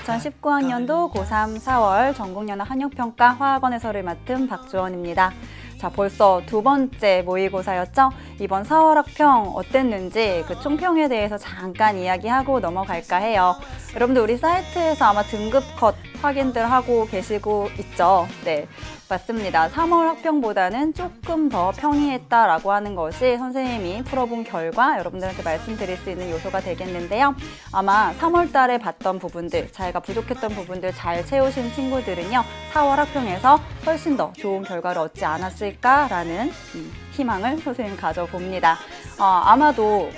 2019학년도 고3 4월 전국연합 한육평가 화학원 해설을 맡은 박주원입니다. 자, 벌써 두 번째 모의고사였죠? 이번 4월 학평 어땠는지 그 총평에 대해서 잠깐 이야기하고 넘어갈까 해요. 여러분들 우리 사이트에서 아마 등급 컷 확인들 하고 계시고 있죠? 네, 맞습니다. 3월 학평보다는 조금 더 평이했다라고 하는 것이 선생님이 풀어본 결과 여러분들한테 말씀드릴 수 있는 요소가 되겠는데요. 아마 3월 달에 봤던 부분들, 자기가 부족했던 부분들 잘 채우신 친구들은요, 4월 학평에서 훨씬 더 좋은 결과를 얻지 않았을까라는 희망을 선생님 가져봅니다. 아마도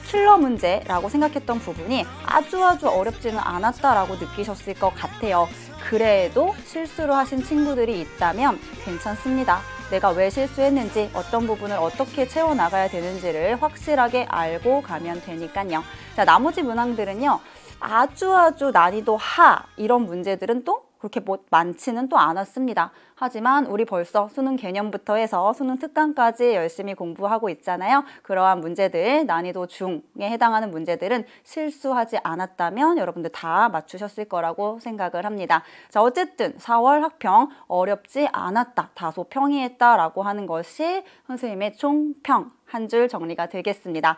킬러 문제라고 생각했던 부분이 아주 어렵지는 않았다라고 느끼셨을 것 같아요. 그래도 실수를 하신 친구들이 있다면 괜찮습니다. 내가 왜 실수했는지, 어떤 부분을 어떻게 채워나가야 되는지를 확실하게 알고 가면 되니까요. 자, 나머지 문항들은요, 아주 난이도 하 이런 문제들은 또 그렇게 많지는 또 않았습니다. 하지만 우리 벌써 수능 개념부터 해서 수능 특강까지 열심히 공부하고 있잖아요. 그러한 문제들, 난이도 중에 해당하는 문제들은 실수하지 않았다면 여러분들 다 맞추셨을 거라고 생각을 합니다. 자, 어쨌든 4월 학평 어렵지 않았다, 다소 평이했다라고 하는 것이 선생님의 총평 한 줄 정리가 되겠습니다.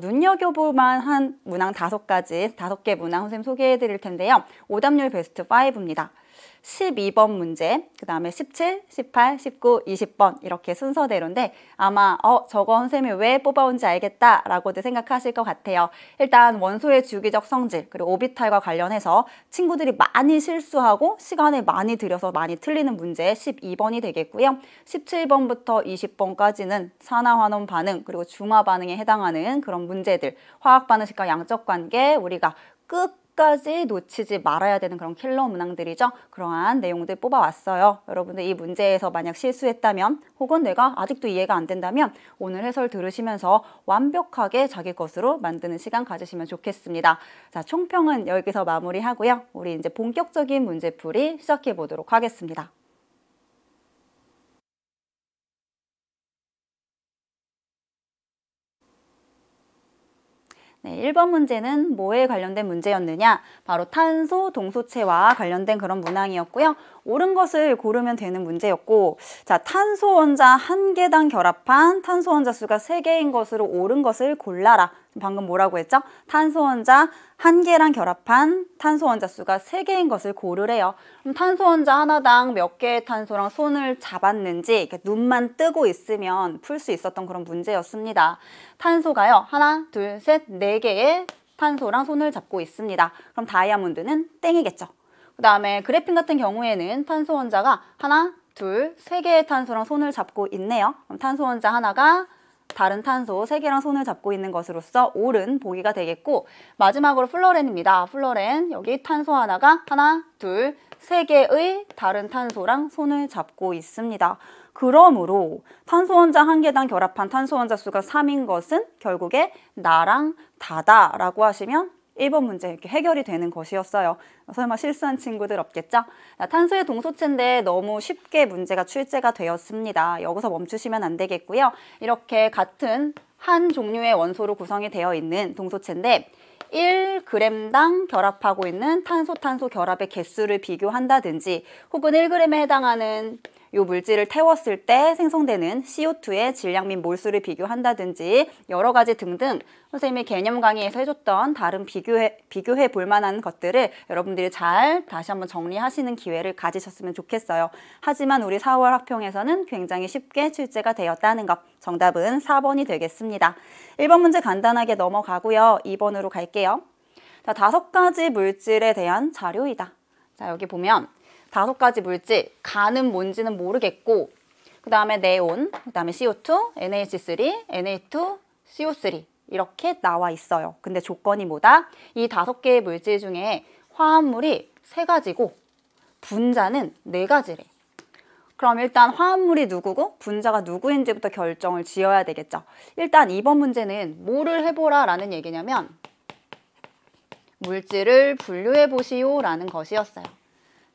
눈여겨볼만 한 문항 5개 문항 선생님 소개해 드릴 텐데요. 오답률 베스트 5입니다. 12번 문제, 그 다음에 17, 18, 19, 20번 이렇게 순서대로인데 아마 저거 선생님이 왜 뽑아온지 알겠다 라고도 생각하실 것 같아요. 일단 원소의 주기적 성질 그리고 오비탈과 관련해서 친구들이 많이 실수하고 시간을 많이 들여서 많이 틀리는 문제 12번이 되겠고요. 17번부터 20번까지는 산화환원 반응 그리고 중화 반응에 해당하는 그런 문제들, 화학 반응식과 양적 관계 우리가 끝까지 놓치지 말아야 되는 그런 킬러 문항들이죠. 그러한 내용들 뽑아왔어요. 여러분들 이 문제에서 만약 실수했다면 혹은 내가 아직도 이해가 안 된다면 오늘 해설 들으시면서 완벽하게 자기 것으로 만드는 시간 가지시면 좋겠습니다. 자, 총평은 여기서 마무리하고요. 우리 이제 본격적인 문제풀이 시작해 보도록 하겠습니다. 네, 1번 문제는 뭐에 관련된 문제였느냐? 바로 탄소 동소체와 관련된 그런 문항이었고요. 옳은 것을 고르면 되는 문제였고, 자, 탄소 원자 1개당 결합한 탄소 원자 수가 3개인 것으로 옳은 것을 골라라. 방금 뭐라고 했죠? 탄소 원자 1개랑 결합한 탄소 원자 수가 3개인 것을 고르래요. 그럼 탄소 원자 하나당 몇 개의 탄소랑 손을 잡았는지 이렇게 눈만 뜨고 있으면 풀 수 있었던 그런 문제였습니다. 탄소가요, 하나, 둘, 셋, 4개의 탄소랑 손을 잡고 있습니다. 그럼 다이아몬드는 땡이겠죠. 그 다음에 그래핀 같은 경우에는 탄소 원자가 하나, 둘, 3개의 탄소랑 손을 잡고 있네요. 그럼 탄소 원자 하나가 다른 탄소 3개랑 손을 잡고 있는 것으로서 옳은 보기가 되겠고, 마지막으로 플로렌입니다. 플로렌, 여기 탄소 하나가 하나, 둘, 3개의 다른 탄소랑 손을 잡고 있습니다. 그러므로 탄소 원자 1개당 결합한 탄소 원자 수가 3인 것은 결국에 나랑 다다라고 하시면 1번 문제 이렇게 해결이 되는 것이었어요. 설마 실수한 친구들 없겠죠? 탄소의 동소체인데 너무 쉽게 문제가 출제가 되었습니다. 여기서 멈추시면 안 되겠고요. 이렇게 같은 한 종류의 원소로 구성이 되어 있는 동소체인데 1g당 결합하고 있는 탄소 결합의 개수를 비교한다든지 혹은 1g에 해당하는 이 물질을 태웠을 때 생성되는 CO2의 질량 및 몰수를 비교한다든지 여러 가지 등등 선생님이 개념 강의에서 해줬던 다른 비교해 볼 만한 것들을 여러분들이 잘 다시 한번 정리하시는 기회를 가지셨으면 좋겠어요. 하지만 우리 4월 학평에서는 굉장히 쉽게 출제가 되었다는 것, 정답은 4번이 되겠습니다. 1번 문제 간단하게 넘어가고요. 2번으로 갈게요. 자, 5가지 물질에 대한 자료이다. 자, 여기 보면 5가지 물질, 가는 뭔지는 모르겠고 그 다음에 네온, 그 다음에 CO2, NH3, Na2, CO3 이렇게 나와 있어요. 근데 조건이 뭐다? 이 5개의 물질 중에 화합물이 3가지고 분자는 4가지래. 그럼 일단 화합물이 누구고 분자가 누구인지부터 결정을 지어야 되겠죠. 일단 2번 문제는 뭐를 해보라 라는 얘기냐면 물질을 분류해 보시오 라는 것이었어요.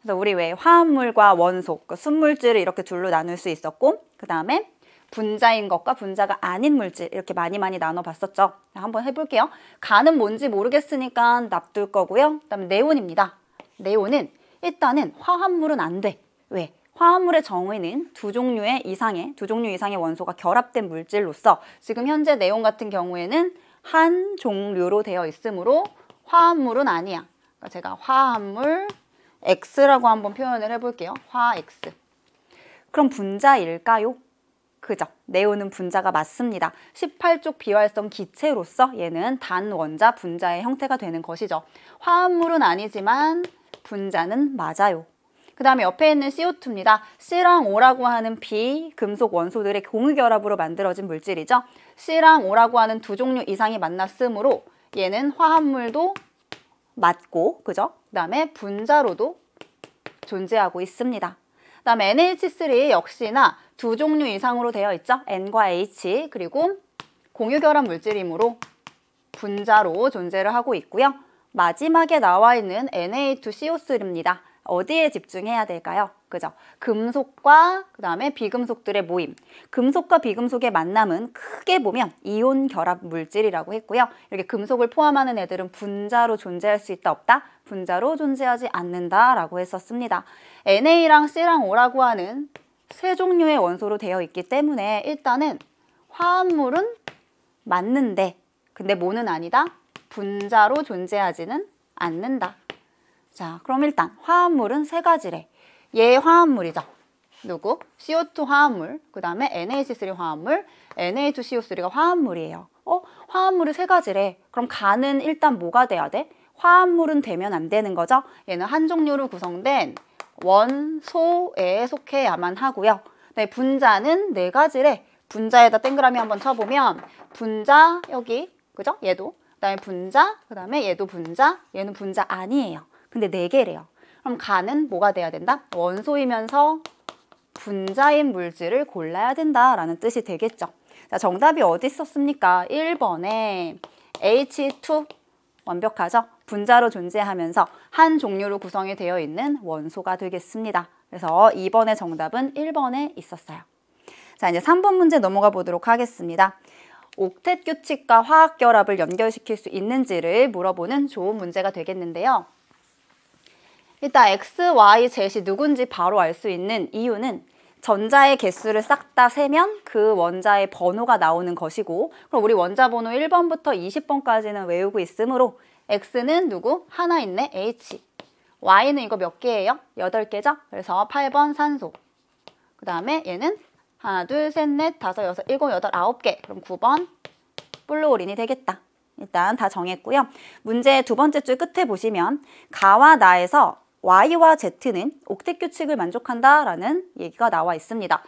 그래서 우리 왜 화합물과 원소, 그 순물질을 이렇게 둘로 나눌 수 있었고 그 다음에 분자인 것과 분자가 아닌 물질 이렇게 많이 나눠봤었죠. 한번 해볼게요. 가는 뭔지 모르겠으니까 납둘 거고요. 그 다음에 네온입니다. 네온은 일단은 화합물은 안 돼. 왜? 화합물의 정의는 두 종류 이상의 원소가 결합된 물질로서 지금 현재 네온 같은 경우에는 한 종류로 되어 있으므로 화합물은 아니야. 그러니까 제가 화합물 X라고 한번 표현을 해볼게요. 화 X. 그럼 분자일까요? 그죠? 네온은 분자가 맞습니다. 18족 비활성 기체로서 얘는 단원자 분자의 형태가 되는 것이죠. 화합물은 아니지만 분자는 맞아요. 그 다음에 옆에 있는 CO2입니다. C랑 O라고 하는 비금속 원소들의 공유결합으로 만들어진 물질이죠. C랑 O라고 하는 두 종류 이상이 만났으므로 얘는 화합물도 맞고, 그죠? 그 다음에 분자로도 존재하고 있습니다. 그 다음에 NH3 역시나 두 종류 이상으로 되어 있죠. N과 H, 그리고 공유결합 물질이므로 분자로 존재를 하고 있고요. 마지막에 나와 있는 Na2CO3입니다. 어디에 집중해야 될까요? 그죠? 금속과 그 다음에 비금속들의 모임. 금속과 비금속의 만남은 크게 보면 이온 결합 물질이라고 했고요. 이렇게 금속을 포함하는 애들은 분자로 존재할 수 있다 없다? 분자로 존재하지 않는다 라고 했었습니다. NA랑 C랑 O라고 하는 세 종류의 원소로 되어 있기 때문에 일단은 화합물은 맞는데 근데 뭐는 아니다? 분자로 존재하지는 않는다. 자, 그럼 일단 화합물은 세 가지래. 얘 화합물이죠. 누구? CO2 화합물, 그 다음에 NH3 화합물, Na2CO3가 화합물이에요. 화합물이 세 가지래. 그럼 간은 일단 뭐가 돼야 돼? 화합물은 되면 안 되는 거죠. 얘는 한 종류로 구성된 원소에 속해야만 하고요. 네, 분자는 네 가지래. 분자에다 동그라미 한번 쳐보면 분자 여기, 그죠? 얘도. 그 다음에 분자, 그 다음에 얘도 분자, 얘는 분자 아니에요. 근데 네 개래요. 그럼 간은 뭐가 돼야 된다? 원소이면서 분자인 물질을 골라야 된다라는 뜻이 되겠죠. 자, 정답이 어디 있었습니까? 1번에 H2 완벽하죠? 분자로 존재하면서 한 종류로 구성이 되어 있는 원소가 되겠습니다. 그래서 2번의 정답은 1번에 있었어요. 자, 이제 3번 문제 넘어가 보도록 하겠습니다. 옥텟 규칙과 화학 결합을 연결시킬 수 있는지를 물어보는 좋은 문제가 되겠는데요. 일단 X, Y, Z이 누군지 바로 알 수 있는 이유는 전자의 개수를 싹 다 세면 그 원자의 번호가 나오는 것이고, 그럼 우리 원자 번호 1번부터 20번까지는 외우고 있으므로 X는 누구? 하나 있네, H. Y는 이거 몇 개예요? 8개죠? 그래서 8번 산소. 그 다음에 얘는 하나, 둘, 셋, 넷, 다섯, 여섯, 일곱, 여덟, 9개. 그럼 9번 플루오린이 되겠다. 일단 다 정했고요. 문제 두 번째 줄 끝에 보시면 가와 나에서 Y와 Z는 옥텟 규칙을 만족한다라는 얘기가 나와 있습니다.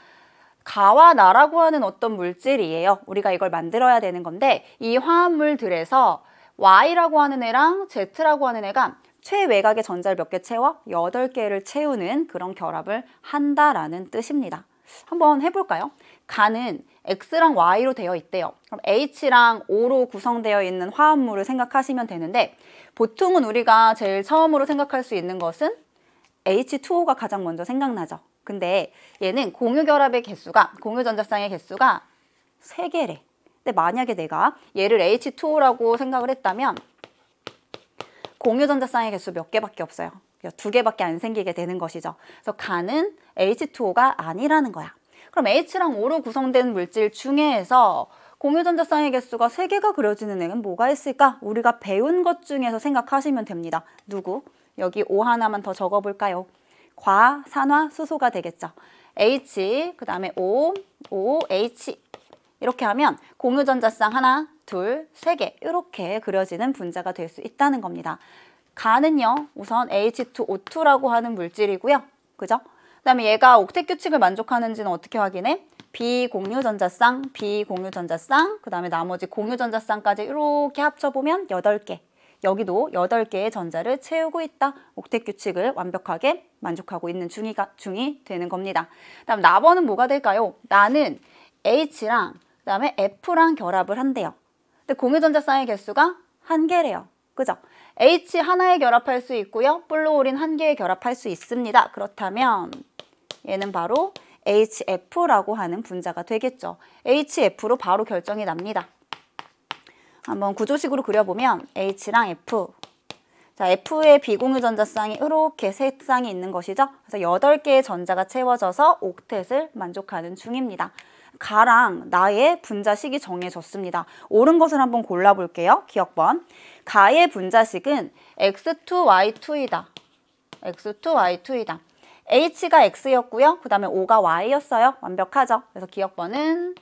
가와 나라고 하는 어떤 물질이에요. 우리가 이걸 만들어야 되는 건데 이 화합물들에서 Y라고 하는 애랑 Z라고 하는 애가 최외곽의 전자를 몇 개 채워? 8개를 채우는 그런 결합을 한다라는 뜻입니다. 한번 해볼까요? 간은 X랑 Y로 되어 있대요. 그럼 H랑 O로 구성되어 있는 화합물을 생각하시면 되는데 보통은 우리가 제일 처음으로 생각할 수 있는 것은 H2O가 가장 먼저 생각나죠. 근데 얘는 공유결합의 개수가, 공유전자쌍의 개수가 3개래. 근데 만약에 내가 얘를 H2O라고 생각을 했다면 공유전자쌍의 개수 몇 개밖에 없어요. 2개밖에 안 생기게 되는 것이죠. 그래서 간은 H2O가 아니라는 거야. 그럼 H랑 O로 구성된 물질 중에서 공유전자쌍의 개수가 3개가 그려지는 애는 뭐가 있을까? 우리가 배운 것 중에서 생각하시면 됩니다. 누구? 여기 O 하나만 더 적어볼까요? 과, 산화, 수소가 되겠죠. H, 그 다음에 O, H 이렇게 하면 공유전자쌍 하나, 둘, 3개 이렇게 그려지는 분자가 될 수 있다는 겁니다. 간은요, 우선 H2O2라고 하는 물질이고요. 그죠? 그 다음에 얘가 옥텟 규칙을 만족하는지는 어떻게 확인해? 비공유전자쌍, 비공유전자쌍, 그 다음에 나머지 공유전자쌍까지 이렇게 합쳐보면 8개. 여기도 8개의 전자를 채우고 있다. 옥텟 규칙을 완벽하게 만족하고 있는 중이 되는 겁니다. 다음 나번은 뭐가 될까요? 나는 H랑 그 다음에 F랑 결합을 한대요. 근데 공유전자쌍의 개수가 1개래요. 그죠? H 하나에 결합할 수 있고요. 플루오린 1개에 결합할 수 있습니다. 그렇다면 얘는 바로 HF라고 하는 분자가 되겠죠. HF로 바로 결정이 납니다. 한번 구조식으로 그려보면 H랑 F. 자, F의 비공유 전자쌍이 이렇게 세 쌍이 있는 것이죠. 그래서 8개의 전자가 채워져서 옥텟을 만족하는 중입니다. 가랑 나의 분자식이 정해졌습니다. 옳은 것을 한번 골라볼게요. 기억번. 가의 분자식은 x2y2이다. x2y2이다. h가 x였고요. 그 다음에 O가 y였어요. 완벽하죠. 그래서 기억번은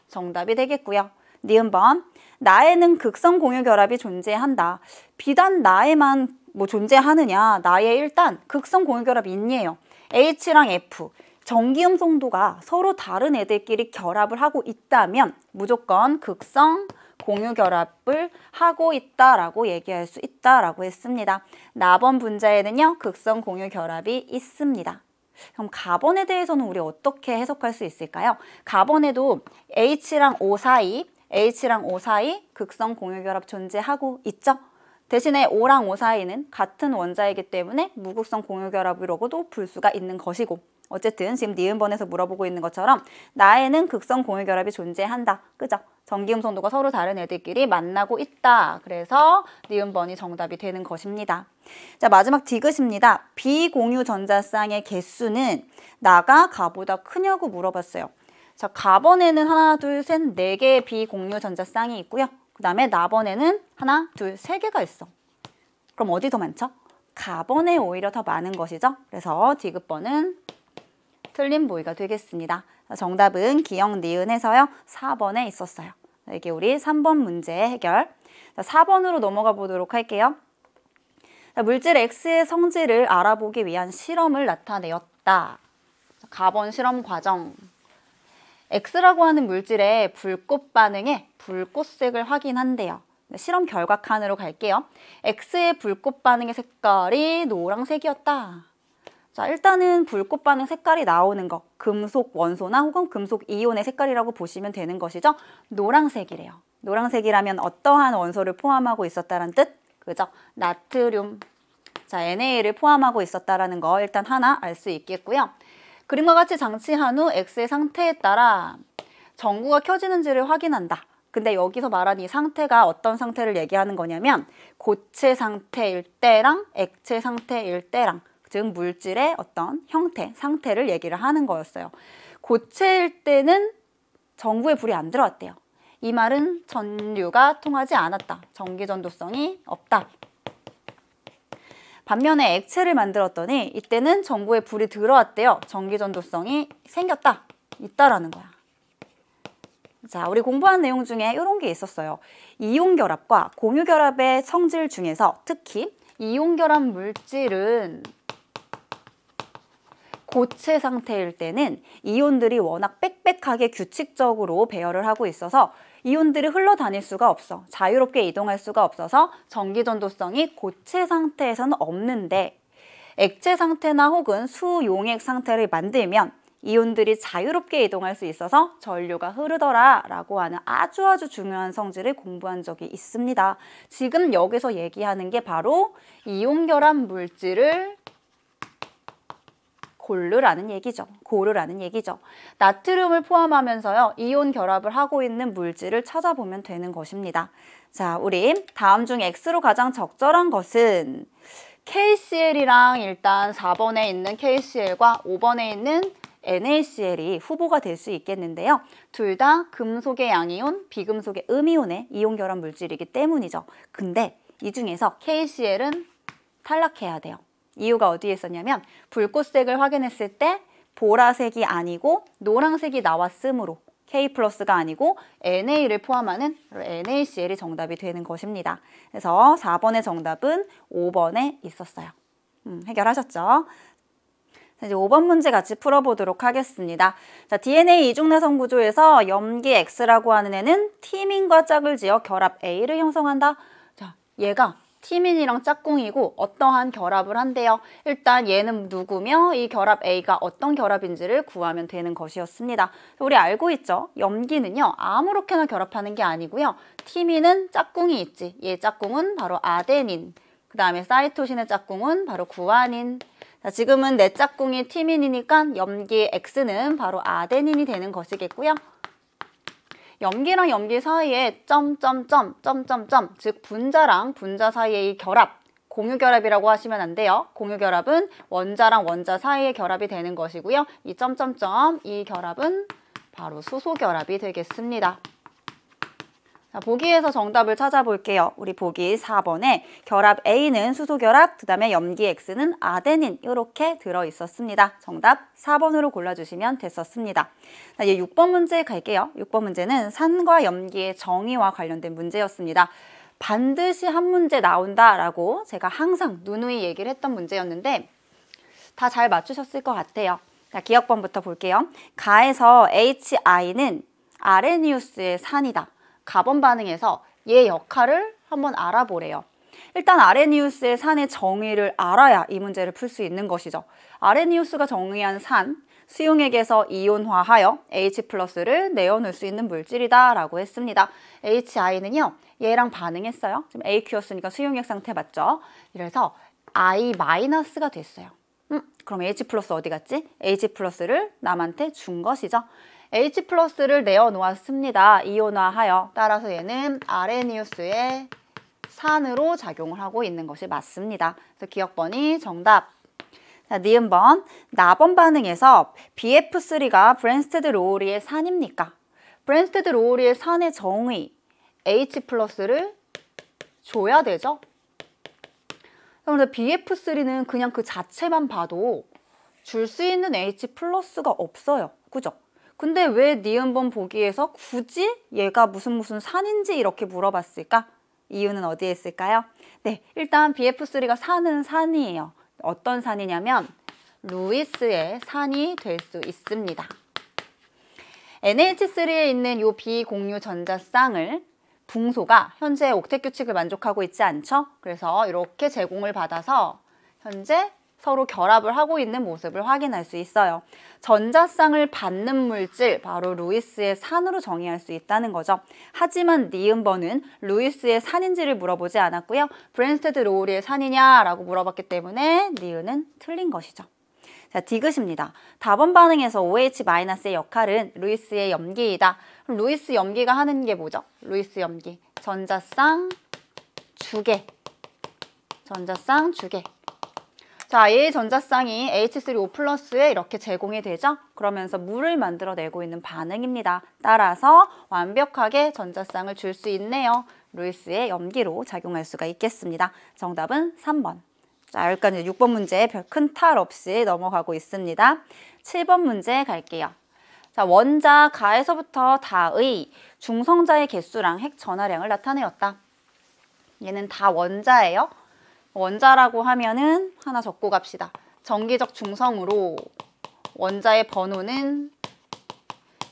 정답이 되겠고요. 니은번. 나에는 극성 공유 결합이 존재한다. 비단 나에만 존재하느냐. 나에 일단 극성 공유 결합이 있니에요. H랑 F. 전기음 송도가 서로 다른 애들끼리 결합을 하고 있다면 무조건 극성 공유 결합을 하고 있다라고 얘기할 수 있다라고 했습니다. 나번 분자에는요, 극성 공유 결합이 있습니다. 그럼 가번에 대해서는 우리 어떻게 해석할 수 있을까요? 가번에도 H랑 O 사이 극성 공유 결합 존재하고 있죠? 대신에 O랑 O 사이는 같은 원자이기 때문에 무극성 공유 결합이라고도 볼 수가 있는 것이고, 어쨌든 지금 니은번에서 물어보고 있는 것처럼 나에는 극성 공유 결합이 존재한다. 그죠? 전기음 송도가 서로 다른 애들끼리 만나고 있다. 그래서 니은번이 정답이 되는 것입니다. 자, 마지막 디귿입니다. 비공유 전자쌍의 개수는 나가 가보다 크냐고 물어봤어요. 자, 가번에는 하나, 둘, 셋, 4개의 비공유 전자쌍이 있고요. 그 다음에 나번에는 하나, 둘, 3개가 있어. 그럼 어디 더 많죠? 가번에 오히려 더 많은 것이죠. 그래서 디귿번은 틀린 보기가 되겠습니다. 정답은 기역, 니은에서요. 4번에 있었어요. 이게 우리 3번 문제 해결. 4번으로 넘어가 보도록 할게요. 물질 X의 성질을 알아보기 위한 실험을 나타내었다. 가번 실험 과정. X라고 하는 물질의 불꽃 반응에 불꽃색을 확인한대요. 실험 결과 칸으로 갈게요. X의 불꽃 반응의 색깔이 노란색이었다. 자, 일단은 불꽃 반응 색깔이 나오는 거, 금속 원소나 혹은 금속 이온의 색깔이라고 보시면 되는 것이죠. 노란색이래요. 노란색이라면 어떠한 원소를 포함하고 있었다는 뜻? 그죠? 나트륨. 자, Na를 포함하고 있었다라는 거 일단 하나 알 수 있겠고요. 그림과 같이 장치한 후 X의 상태에 따라 전구가 켜지는지를 확인한다. 근데 여기서 말한 이 상태가 어떤 상태를 얘기하는 거냐면 고체 상태일 때랑 액체 상태일 때랑, 즉 물질의 어떤 형태, 상태를 얘기를 하는 거였어요. 고체일 때는 전구에 불이 안 들어왔대요. 이 말은 전류가 통하지 않았다. 전기 전도성이 없다. 반면에 액체를 만들었더니 이때는 전구에 불이 들어왔대요. 전기 전도성이 생겼다. 있다라는 거야. 자, 우리 공부한 내용 중에 이런 게 있었어요. 이온 결합과 공유 결합의 성질 중에서 특히 이온 결합 물질은 고체 상태일 때는 이온들이 워낙 빽빽하게 규칙적으로 배열을 하고 있어서 이온들이 흘러다닐 수가 없어. 자유롭게 이동할 수가 없어서 전기 전도성이 고체 상태에서는 없는데, 액체 상태나 혹은 수용액 상태를 만들면 이온들이 자유롭게 이동할 수 있어서 전류가 흐르더라 라고 하는 아주 중요한 성질을 공부한 적이 있습니다. 지금 여기서 얘기하는 게 바로 이온 결합 물질을 고르라는 얘기죠. 고르라는 얘기죠. 나트륨을 포함하면서요, 이온 결합을 하고 있는 물질을 찾아보면 되는 것입니다. 자, 우리 다음 중 X로 가장 적절한 것은 KCl이랑 일단 4번에 있는 KCl과 5번에 있는 NaCl이 후보가 될 수 있겠는데요. 둘 다 금속의 양이온, 비금속의 음이온의 이온 결합 물질이기 때문이죠. 근데 이 중에서 KCl은 탈락해야 돼요. 이유가 어디에 있었냐면 불꽃색을 확인했을 때 보라색이 아니고 노란색이 나왔으므로 K+가 아니고 NA를 포함하는 NaCl이 정답이 되는 것입니다. 그래서 4번의 정답은 5번에 있었어요. 해결하셨죠? 이제 5번 문제 같이 풀어보도록 하겠습니다. 자, DNA 이중나선 구조에서 염기 X라고 하는 애는 티민과 짝을 지어 결합 A를 형성한다. 자, 얘가 티민이랑 짝꿍이고 어떠한 결합을 한대요. 일단 얘는 누구며 이 결합 A가 어떤 결합인지를 구하면 되는 것이었습니다. 우리 알고 있죠? 염기는요, 아무렇게나 결합하는 게 아니고요. 티민은 짝꿍이 있지. 얘 짝꿍은 바로 아데닌. 그 다음에 사이토신의 짝꿍은 바로 구아닌. 자, 지금은 내 짝꿍이 티민이니까 염기 X는 바로 아데닌이 되는 것이겠고요. 염기랑 염기 사이에 점점점, 즉 분자랑 분자 사이의 이 결합, 공유결합이라고 하시면 안 돼요. 공유결합은 원자랑 원자 사이의 결합이 되는 것이고요. 이 점점점 이 결합은 바로 수소결합이 되겠습니다. 자, 보기에서 정답을 찾아볼게요. 우리 보기 4번에 결합 A는 수소결합, 그 다음에 염기 X는 아데닌 이렇게 들어있었습니다. 정답 4번으로 골라주시면 됐었습니다. 자, 이제 6번 문제 갈게요. 6번 문제는 산과 염기의 정의와 관련된 문제였습니다. 반드시 한 문제 나온다라고 제가 항상 누누이 얘기를 했던 문제였는데 다 잘 맞추셨을 것 같아요. 자, 기억번부터 볼게요. 가에서 HI는 아레니우스의 산이다. 가번 반응에서 얘 역할을 한번 알아보래요. 일단 아레니우스의 산의 정의를 알아야 이 문제를 풀 수 있는 것이죠. 아레니우스가 정의한 산, 수용액에서 이온화하여 H+를 내어놓을 수 있는 물질이다 라고 했습니다. HI는요, 얘랑 반응했어요. 지금 AQ였으니까 수용액 상태 맞죠? 이래서 I-가 됐어요. 그럼 H+ 어디 갔지? H+를 남한테 준 것이죠. H+를 내어놓았습니다. 이온화하여. 따라서 얘는 아레니우스의 산으로 작용을 하고 있는 것이 맞습니다. 그래서 기억번이 정답. 자, 니은번. 나번 반응에서 BF3가 브랜스테드 로우리의 산입니까? 브랜스테드 로우리의 산의 정의 H+를 줘야 되죠. 그런데 BF3는 그냥 그 자체만 봐도 줄 수 있는 H+가 없어요. 그죠? 근데 왜 니은번 보기에서 굳이 얘가 무슨 산인지 이렇게 물어봤을까? 이유는 어디에 있을까요? 네, 일단 BF3가 사는 산이에요. 어떤 산이냐면 루이스의 산이 될 수 있습니다. NH3에 있는 이 비공유 전자쌍을 붕소가 현재 옥텟 규칙을 만족하고 있지 않죠? 그래서 이렇게 제공을 받아서 현재 서로 결합을 하고 있는 모습을 확인할 수 있어요. 전자쌍을 받는 물질, 바로 루이스의 산으로 정의할 수 있다는 거죠. 하지만 니은번은 루이스의 산인지를 물어보지 않았고요. 브랜스테드 로우리의 산이냐라고 물어봤기 때문에 니은은 틀린 것이죠. 자, 디귿입니다. 다번 반응에서 OH-의 역할은 루이스의 염기이다. 그럼 루이스 염기가 하는 게 뭐죠? 루이스 염기. 전자쌍 주개. 전자쌍 주개. 자, 이 전자쌍이 H3O+에 이렇게 제공이 되죠? 그러면서 물을 만들어내고 있는 반응입니다. 따라서 완벽하게 전자쌍을 줄 수 있네요. 루이스의 염기로 작용할 수가 있겠습니다. 정답은 3번. 자, 여기까지 6번 문제 별 큰 탈 없이 넘어가고 있습니다. 7번 문제 갈게요. 자, 원자 가에서부터 다의 중성자의 개수랑 핵 전하량을 나타내었다. 얘는 다 원자예요. 원자라고 하면은 하나 적고 갑시다. 정기적 중성으로 원자의 번호는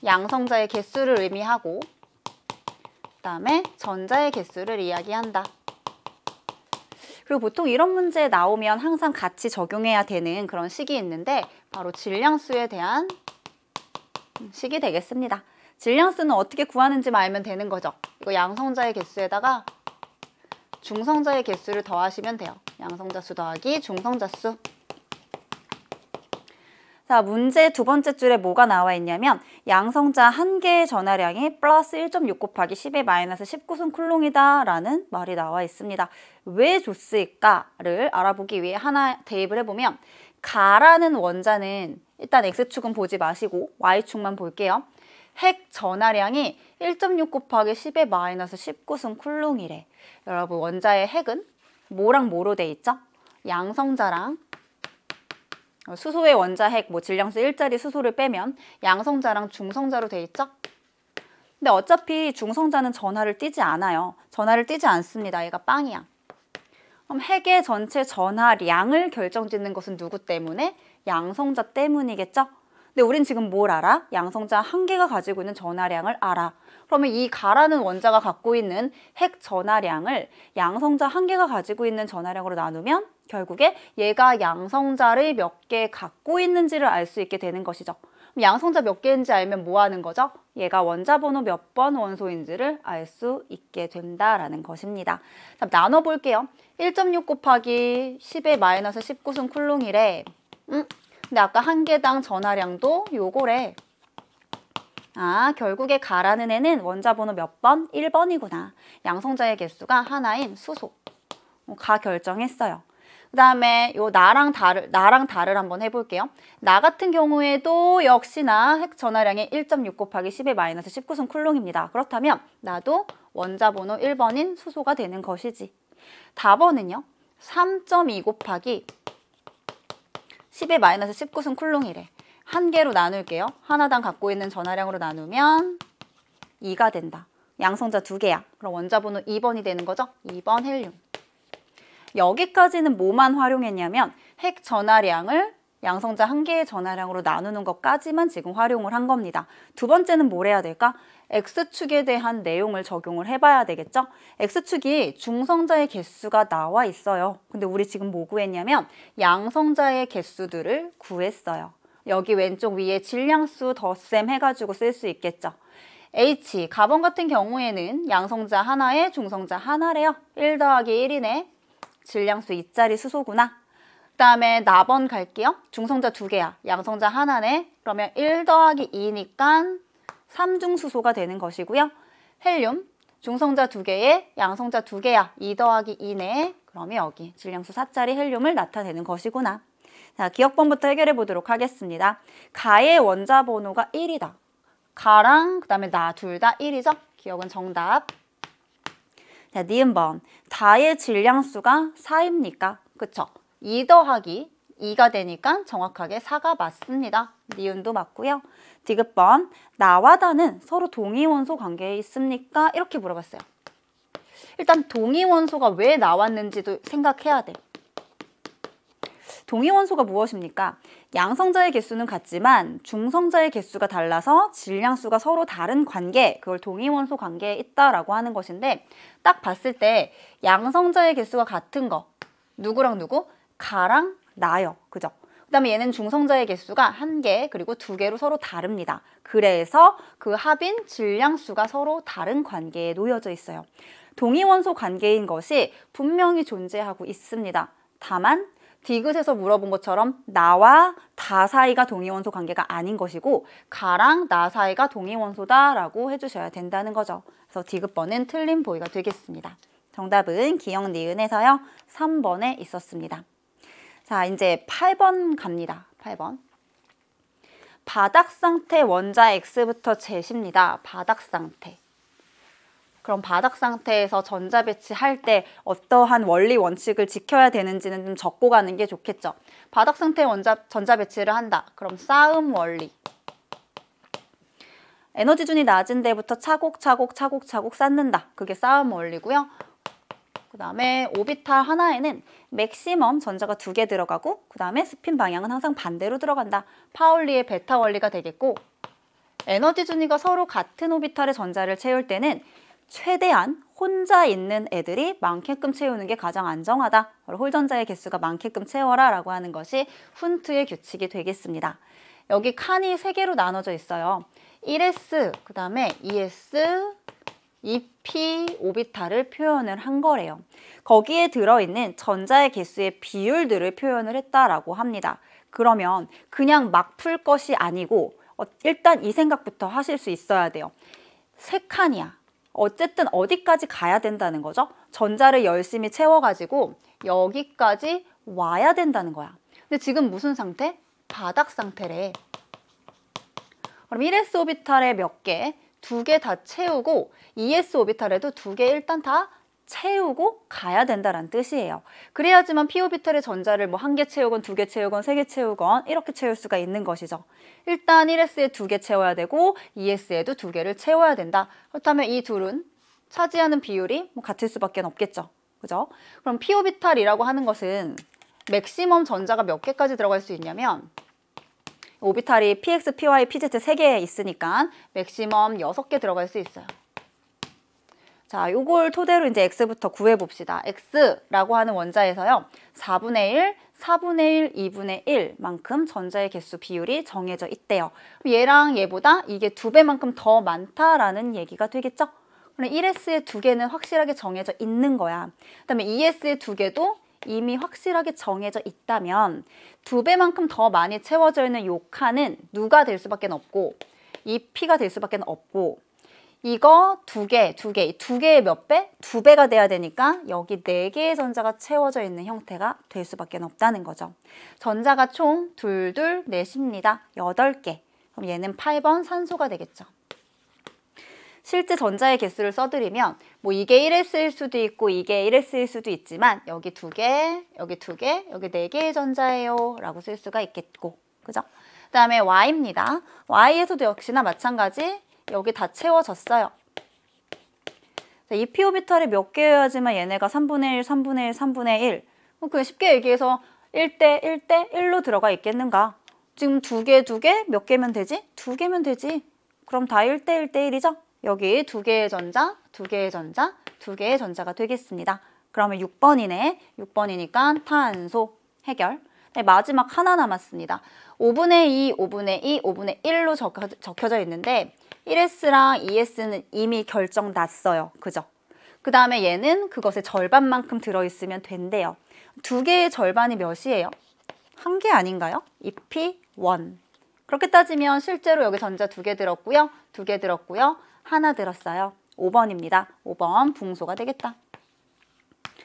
양성자의 개수를 의미하고 그 다음에 전자의 개수를 이야기한다. 그리고 보통 이런 문제 나오면 항상 같이 적용해야 되는 그런 식이 있는데 바로 질량수에 대한 식이 되겠습니다. 질량수는 어떻게 구하는지만 알면 되는 거죠. 이거 양성자의 개수에다가 중성자의 개수를 더하시면 돼요. 양성자 수 더하기 중성자 수. 자, 문제 두 번째 줄에 뭐가 나와 있냐면 양성자 한 개의 전하량이 플러스 1.6 곱하기 10의 마이너스 19승 쿨롱이다 라는 말이 나와 있습니다. 왜 줬을까를 알아보기 위해 하나 대입을 해보면 가라는 원자는 일단 X축은 보지 마시고 Y축만 볼게요. 핵 전하량이 1.6 곱하기 10의 마이너스 19승 쿨롱이래. 여러분, 원자의 핵은 뭐랑 뭐로 돼 있죠? 양성자랑 수소의 원자 핵, 질량수 1짜리 수소를 빼면 양성자랑 중성자로 돼 있죠? 근데 어차피 중성자는 전하를 띠지 않아요. 전하를 띠지 않습니다. 얘가 빵이야. 그럼 핵의 전체 전하량을 결정짓는 것은 누구 때문에? 양성자 때문이겠죠? 근데 우린 지금 뭘 알아? 양성자 한 개가 가지고 있는 전하량을 알아. 그러면 이 가라는 원자가 갖고 있는 핵 전하량을 양성자 한 개가 가지고 있는 전하량으로 나누면 결국에 얘가 양성자를 몇 개 갖고 있는지를 알 수 있게 되는 것이죠. 그럼 양성자 몇 개인지 알면 뭐 하는 거죠? 얘가 원자 번호 몇 번 원소인지를 알 수 있게 된다라는 것입니다. 자, 나눠볼게요. 1.6 곱하기 10의 마이너스 19승 쿨롱이래. 근데 아까 한 개당 전하량도 요거래. 아, 결국에 가라는 애는 원자 번호 몇 번? 1번이구나. 양성자의 개수가 하나인 수소. 가 결정했어요. 그 다음에 요 나랑 달을 한번 해볼게요. 나 같은 경우에도 역시나 핵 전하량이 1.6 곱하기 10의 마이너스 19승 쿨롱입니다. 그렇다면 나도 원자 번호 1번인 수소가 되는 것이지. 답번은요. 3.2 곱하기 10의 마이너스 19승 쿨롱이래. 한 개로 나눌게요. 하나당 갖고 있는 전하량으로 나누면 2가 된다. 양성자 2개야. 그럼 원자 번호 2번이 되는 거죠? 2번 헬륨. 여기까지는 뭐만 활용했냐면 핵 전하량을 양성자 한 개의 전하량으로 나누는 것까지만 지금 활용을 한 겁니다. 두 번째는 뭘 해야 될까? X축에 대한 내용을 적용을 해봐야 되겠죠? X축이 중성자의 개수가 나와 있어요. 근데 우리 지금 뭐 구했냐면 양성자의 개수들을 구했어요. 여기 왼쪽 위에 질량수 덧셈 해가지고 쓸 수 있겠죠? H, 가번 같은 경우에는 양성자 하나에 중성자 하나래요. 1 더하기 1이네. 질량수 2짜리 수소구나. 그 다음에 나번 갈게요. 중성자 2개야. 양성자 하나네. 그러면 1 더하기 2니까 3중수소가 되는 것이고요. 헬륨, 중성자 2개에 양성자 2개야. 2 더하기 2네. 그러면 여기 질량수 4짜리 헬륨을 나타내는 것이구나. 자, 기억번부터 해결해 보도록 하겠습니다. 가의 원자 번호가 1이다. 가랑 그 다음에 나 둘 다 1이죠? 기억은 정답. 자, 니은번. 다의 질량수가 4입니까? 그쵸? 2 더하기 2가 되니까 정확하게 4가 맞습니다. 니은도 맞고요. 디귿번. 나와 다는 서로 동위원소 관계에 있습니까? 이렇게 물어봤어요. 일단 동위원소가 왜 나왔는지도 생각해야 돼. 동위원소가 무엇입니까? 양성자의 개수는 같지만 중성자의 개수가 달라서 질량수가 서로 다른 관계, 그걸 동위원소 관계에 있다라고 하는 것인데 딱 봤을 때 양성자의 개수가 같은 거 누구랑 누구? 가랑 나요. 그죠? 그 다음에 얘는 중성자의 개수가 1개 그리고 2개로 서로 다릅니다. 그래서 그 합인 질량수가 서로 다른 관계에 놓여져 있어요. 동위원소 관계인 것이 분명히 존재하고 있습니다. 다만 디귿에서 물어본 것처럼 나와 다 사이가 동위원소 관계가 아닌 것이고 가랑 나 사이가 동위원소다라고 해주셔야 된다는 거죠. 그래서 디귿번은 틀린 보기가 되겠습니다. 정답은 기억 니은에서요. 3번에 있었습니다. 자, 이제 8번 갑니다. 8번. 바닥 상태 원자 X부터 Z입니다. 바닥 상태. 그럼 바닥 상태에서 전자 배치할 때 어떠한 원리 원칙을 지켜야 되는지는 좀 적고 가는 게 좋겠죠. 바닥 상태 전자 배치를 한다. 그럼 싸움 원리. 에너지 준이 낮은 데부터 차곡차곡 쌓는다. 그게 싸움 원리고요. 그 다음에 오비탈 하나에는 맥시멈 전자가 2개 들어가고 그 다음에 스핀 방향은 항상 반대로 들어간다. 파울리의 베타 원리가 되겠고 에너지 준위가 서로 같은 오비탈의 전자를 채울 때는 최대한 혼자 있는 애들이 많게끔 채우는 게 가장 안정하다. 홀전자의 개수가 많게끔 채워라 라고 하는 것이 훈트의 규칙이 되겠습니다. 여기 칸이 3개로 나눠져 있어요. 1s, 그 다음에 2s, 2p 오비탈을 표현을 한 거래요. 거기에 들어있는 전자의 개수의 비율들을 표현을 했다라고 합니다. 그러면 그냥 막 풀 것이 아니고 일단 이 생각부터 하실 수 있어야 돼요. 3칸이야. 어쨌든 어디까지 가야 된다는 거죠? 전자를 열심히 채워가지고 여기까지 와야 된다는 거야. 근데 지금 무슨 상태? 바닥 상태래. 그럼 1s 오비탈에 몇 개? 2개 다 채우고 2s 오비탈에도 2개 일단 다 채우고 가야 된다는 뜻이에요. 그래야지만 p 오비탈의 전자를 뭐 1개 채우건 2개 채우건 3개 채우건 이렇게 채울 수가 있는 것이죠. 일단 1s에 2개 채워야 되고 2s에도 2개를 채워야 된다. 그렇다면 이 둘은 차지하는 비율이 뭐 같을 수밖에 없겠죠. 그죠? 그럼 p 오비탈이라고 하는 것은 맥시멈 전자가 몇 개까지 들어갈 수 있냐면 오비탈이 px, py, pz 3개 있으니까 맥시멈 6개 들어갈 수 있어요. 자, 요걸 토대로 이제 x부터 구해봅시다. x라고 하는 원자에서요. 4분의 1, 4분의 1, 2분의 1만큼 전자의 개수 비율이 정해져 있대요. 얘랑 얘보다 이게 2배만큼 더 많다라는 얘기가 되겠죠? 그럼 1s의 2개는 확실하게 정해져 있는 거야. 그 다음에 2s의 2개도 이미 확실하게 정해져 있다면 2배만큼 더 많이 채워져 있는 요 칸은 누가 될 수밖에 없고 이 p가 될 수밖에 없고 이거 두 개, 두 개의 몇 배? 두 배가 돼야 되니까 여기 네 개의 전자가 채워져 있는 형태가 될 수밖에 없다는 거죠. 전자가 총 둘둘 넷입니다. 8개. 그럼 얘는 8번 산소가 되겠죠. 실제 전자의 개수를 써드리면 뭐 이게 1S일 수도 있고 이게 1S일 수도 있지만 여기 두 개, 여기 두 개, 여기 네 개의 전자예요 라고 쓸 수가 있겠고, 그죠? 그 다음에 Y입니다. Y에서도 역시나 마찬가지 여기 다 채워졌어요. 이 p 오비탈이 몇 개여야지만 얘네가 3분의 1, 3분의 1, 3분의 1. 그냥 쉽게 얘기해서 1대 1대 1로 들어가 있겠는가? 지금 두 개 몇 개면 되지? 두 개면 되지. 그럼 다 1대 1대 1이죠? 여기 두 개의 전자, 두 개의 전자, 두 개의 전자가 되겠습니다. 그러면 6번이네. 6번이니까 탄소 해결. 네, 마지막 하나 남았습니다. 5분의 2, 5분의 2, 5분의 1로 적혀져 있는데 1S랑 2S는 이미 결정 났어요. 그죠? 그 다음에 얘는 그것의 절반만큼 들어있으면 된대요. 두 개의 절반이 몇이에요? 한 개 아닌가요? 2P1. 그렇게 따지면 실제로 여기 전자 두 개 들었고요. 두 개 들었고요. 하나 들었어요. 5번입니다. 5번 붕소가 되겠다.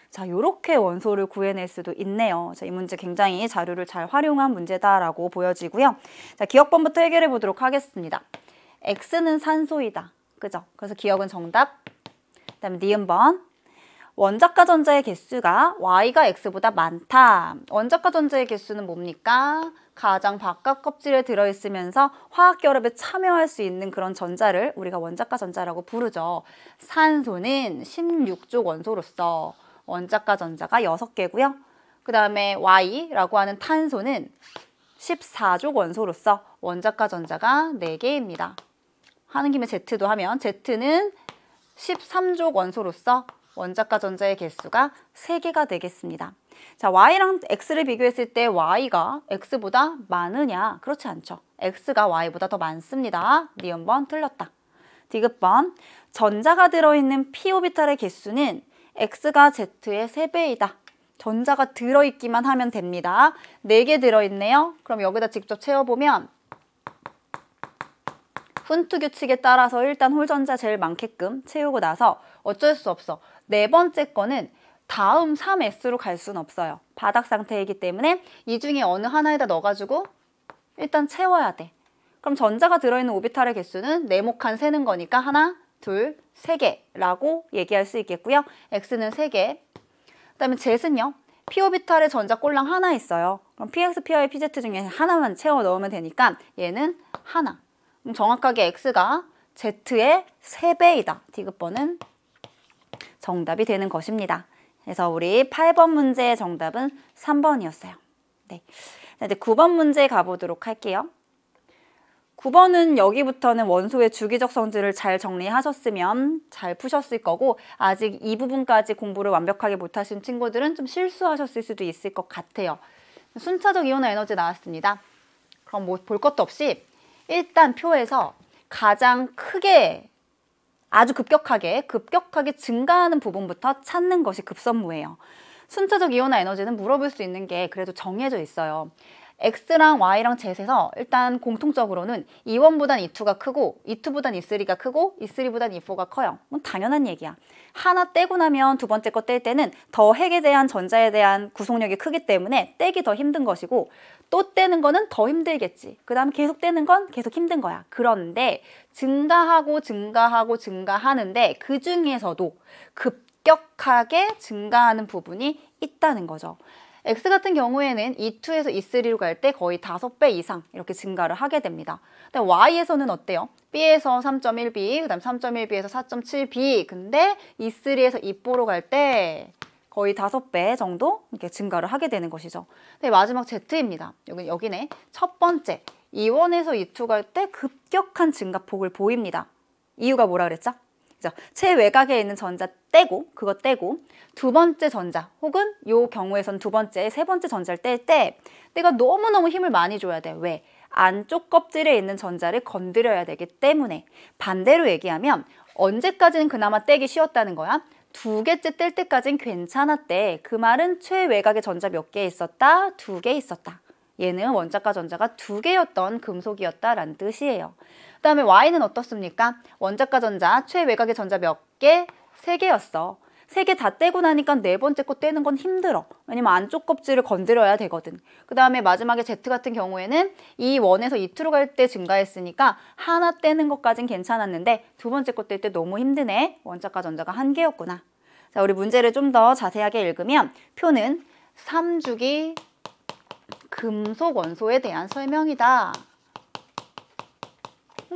자, 요렇게 원소를 구해낼 수도 있네요. 자, 이 문제 굉장히 자료를 잘 활용한 문제다라고 보여지고요. 자, 기억번부터 해결해 보도록 하겠습니다. X는 산소이다. 그죠? 그래서 기억은 정답. 그 다음에 니은번. 원자과 전자의 개수가 Y가 X보다 많다. 원자과 전자의 개수는 뭡니까? 가장 바깥 껍질에 들어있으면서 화학결합에 참여할 수 있는 그런 전자를 우리가 원자과 전자라고 부르죠. 산소는 16족 원소로서 원자과 전자가 6개고요. 그 다음에 Y라고 하는 탄소는 14족 원소로서 원자과 전자가 4개입니다. 하는 김에 Z도 하면 Z는 13족 원소로서 원자과 전자의 개수가 3개가 되겠습니다. 자, Y랑 X를 비교했을 때 Y가 X보다 많으냐? 그렇지 않죠. X가 Y보다 더 많습니다. 니은번 틀렸다. 디귿번. 전자가 들어있는 p 오비탈의 개수는 X가 Z의 3배이다. 전자가 들어있기만 하면 됩니다. 4개 들어있네요. 그럼 여기다 직접 채워보면 훈트 규칙에 따라서 일단 홀전자 제일 많게끔 채우고 나서 어쩔 수 없어. 네 번째 거는 다음 3S로 갈 수는 없어요. 바닥 상태이기 때문에 이 중에 어느 하나에다 넣어가지고 일단 채워야 돼. 그럼 전자가 들어있는 오비탈의 개수는 네모칸 세는 거니까 하나, 둘, 3개라고 얘기할 수 있겠고요. X는 3개. 그 다음에 Z는요. p 오비탈에 전자 꼴랑 하나 있어요. 그럼 PX, PY, PZ 중에 하나만 채워 넣으면 되니까 얘는 하나. 그럼 정확하게 X가 Z의 3배이다. 디귿번은 정답이 되는 것입니다. 그래서 우리 8번 문제의 정답은 3번이었어요. 네. 이제 9번 문제 가보도록 할게요. 9번은 여기부터는 원소의 주기적 성질을 잘 정리하셨으면 잘 푸셨을 거고, 아직 이 부분까지 공부를 완벽하게 못하신 친구들은 좀 실수하셨을 수도 있을 것 같아요. 순차적 이온화 에너지 나왔습니다. 그럼 뭐 볼 것도 없이 일단 표에서 가장 크게 아주 급격하게 증가하는 부분부터 찾는 것이 급선무예요. 순차적 이온화 에너지는 물어볼 수 있는 게 그래도 정해져 있어요. X랑 Y랑 Z에서 일단 공통적으로는 E1보단 E2가 크고 E2보단 E3가 크고 E3보단 E4가 커요. 당연한 얘기야. 하나 떼고 나면 두 번째 거 뗄 때는 더 핵에 대한 전자에 대한 구속력이 크기 때문에 떼기 더 힘든 것이고, 또 떼는 거는 더 힘들겠지. 그 다음 계속 떼는 건 계속 힘든 거야. 그런데 증가하는데 그 중에서도 급격하게 증가하는 부분이 있다는 거죠. X 같은 경우에는 E2에서 E3로 갈 때 거의 5배 이상 이렇게 증가를 하게 됩니다. 근데 Y에서는 어때요? B에서 3.1B, 그 다음 3.1B에서 4.7B, 근데 E3에서 E4로 갈 때 거의 5배 정도 이렇게 증가를 하게 되는 것이죠. 네, 마지막 Z입니다. 여기네. 첫 번째, E1에서 E2 갈 때 급격한 증가폭을 보입니다. 이유가 뭐라 그랬죠? 그죠? 최외곽에 있는 전자 떼고, 그거 떼고, 두 번째 전자, 혹은 요 경우에선 두 번째, 세 번째 전자를 뗄 때 내가 너무너무 힘을 많이 줘야 돼. 왜? 안쪽 껍질에 있는 전자를 건드려야 되기 때문에. 반대로 얘기하면 언제까지는 그나마 떼기 쉬웠다는 거야? 두 개째 뗄 때까지는 괜찮았대. 그 말은 최외곽에 전자 몇 개 있었다? 2개 있었다. 얘는 원자과 전자가 2개였던 금속이었다라는 뜻이에요. 그 다음에 Y는 어떻습니까? 원자과 전자, 최외곽의 전자 몇 개? 3개였어. 3개 다 떼고 나니까 네 번째 거 떼는 건 힘들어. 왜냐면 안쪽 껍질을 건드려야 되거든. 그 다음에 마지막에 Z 같은 경우에는 이 1에서 2로 갈 때 증가했으니까 하나 떼는 것까진 괜찮았는데 두 번째 거 뗄 때 너무 힘드네. 원자과 전자가 1개였구나. 자, 우리 문제를 좀 더 자세하게 읽으면 표는 3주기 금속 원소에 대한 설명이다.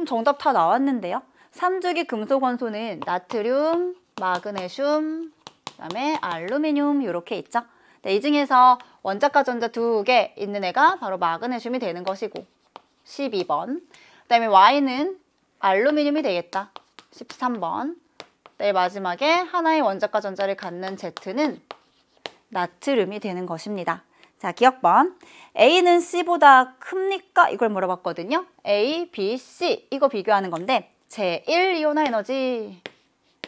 정답 다 나왔는데요. 3주기 금속 원소는 나트륨, 마그네슘, 그다음에 알루미늄 이렇게 있죠. 네, 이 중에서 원자과 전자 2개 있는 애가 바로 마그네슘이 되는 것이고 12번. 그다음에 Y는 알루미늄이 되겠다. 13번. 네, 마지막에 하나의 원자과 전자를 갖는 Z는 나트륨이 되는 것입니다. 자, 기억번. A는 C보다 큽니까? 이걸 물어봤거든요. A, B, C 이거 비교하는 건데 제1 이온화 에너지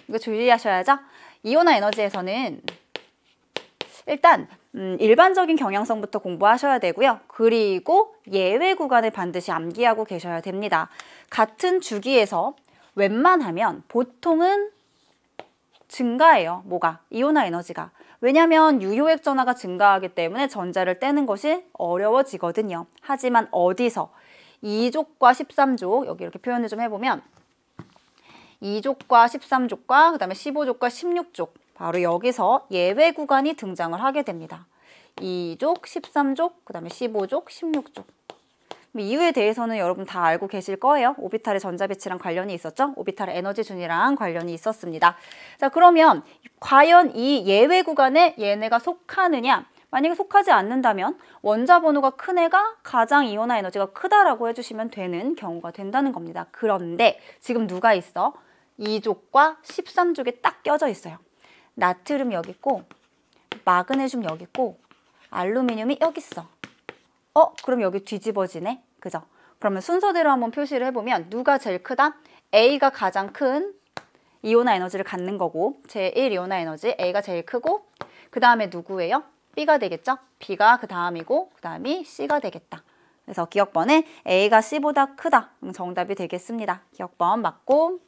이거 주의하셔야죠. 이온화 에너지에서는 일단 일반적인 경향성부터 공부하셔야 되고요. 그리고 예외 구간을 반드시 암기하고 계셔야 됩니다. 같은 주기에서 웬만하면 보통은 증가해요. 뭐가? 이온화 에너지가. 왜냐하면 유효액 전하가 증가하기 때문에 전자를 떼는 것이 어려워지거든요. 하지만 어디서? 2족과 13족, 여기 이렇게 표현을 좀 해보면 2족과 13족과 그 다음에 15족과 16족, 바로 여기서 예외 구간이 등장을 하게 됩니다. 2족, 13족, 그 다음에 15족, 16족. 이유에 대해서는 여러분 다 알고 계실 거예요. 오비탈의 전자 배치랑 관련이 있었죠. 오비탈의 에너지 준위랑 관련이 있었습니다. 자, 그러면 과연 이 예외 구간에 얘네가 속하느냐? 만약에 속하지 않는다면 원자 번호가 큰 애가 가장 이온화 에너지가 크다라고 해주시면 되는 경우가 된다는 겁니다. 그런데 지금 누가 있어? 2족과 13족에 딱 껴져 있어요. 나트륨 여기 있고 마그네슘 여기 있고 알루미늄이 여기 있어. 그럼 여기 뒤집어지네. 그죠? 그러면 순서대로 한번 표시를 해보면 누가 제일 크다? A가 가장 큰 이온화 에너지를 갖는 거고 제1 이온화 에너지 A가 제일 크고 그 다음에 누구예요? B가 되겠죠? B가 그 다음이고 그 다음이 C가 되겠다. 그래서 기억번에 A가 C보다 크다. 정답이 되겠습니다. 기억번 맞고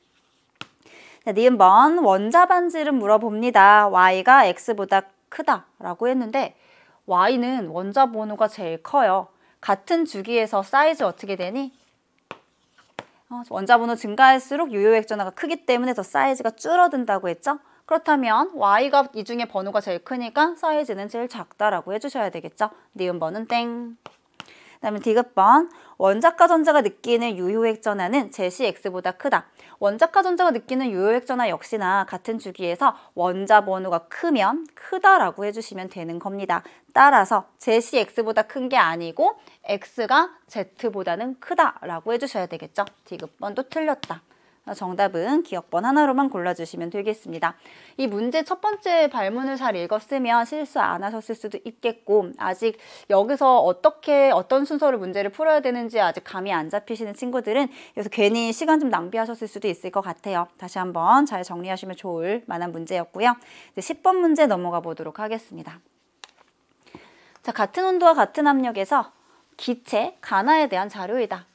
자, 니은번 원자 반지름 물어봅니다. Y가 X보다 크다 라고 했는데 Y는 원자 번호가 제일 커요. 같은 주기에서 사이즈 어떻게 되니? 원자 번호 증가할수록 유효액 전하가 크기 때문에 더 사이즈가 줄어든다고 했죠? 그렇다면 Y가 이 중에 번호가 제일 크니까 사이즈는 제일 작다라고 해주셔야 되겠죠? 니은번은 땡. 그 다음에 디귿번 원자과 전자가 느끼는 유효액 전하는 제시 X보다 크다. 원자과 전자가 느끼는 유효액 전하 역시나 같은 주기에서 원자 번호가 크면 크다라고 해주시면 되는 겁니다. 따라서 제시 X보다 큰 게 아니고 X가 Z보다는 크다라고 해주셔야 되겠죠. 디귿번도 틀렸다. 정답은 기억번 하나로만 골라주시면 되겠습니다. 이 문제 첫 번째 발문을 잘 읽었으면 실수 안 하셨을 수도 있겠고 아직 여기서 어떤 순서로 문제를 풀어야 되는지 아직 감이 안 잡히시는 친구들은 여기서 괜히 시간 좀 낭비하셨을 수도 있을 것 같아요. 다시 한번 잘 정리하시면 좋을 만한 문제였고요. 이제 10번 문제 넘어가 보도록 하겠습니다. 자, 같은 온도와 같은 압력에서 기체, 가나에 대한 자료이다.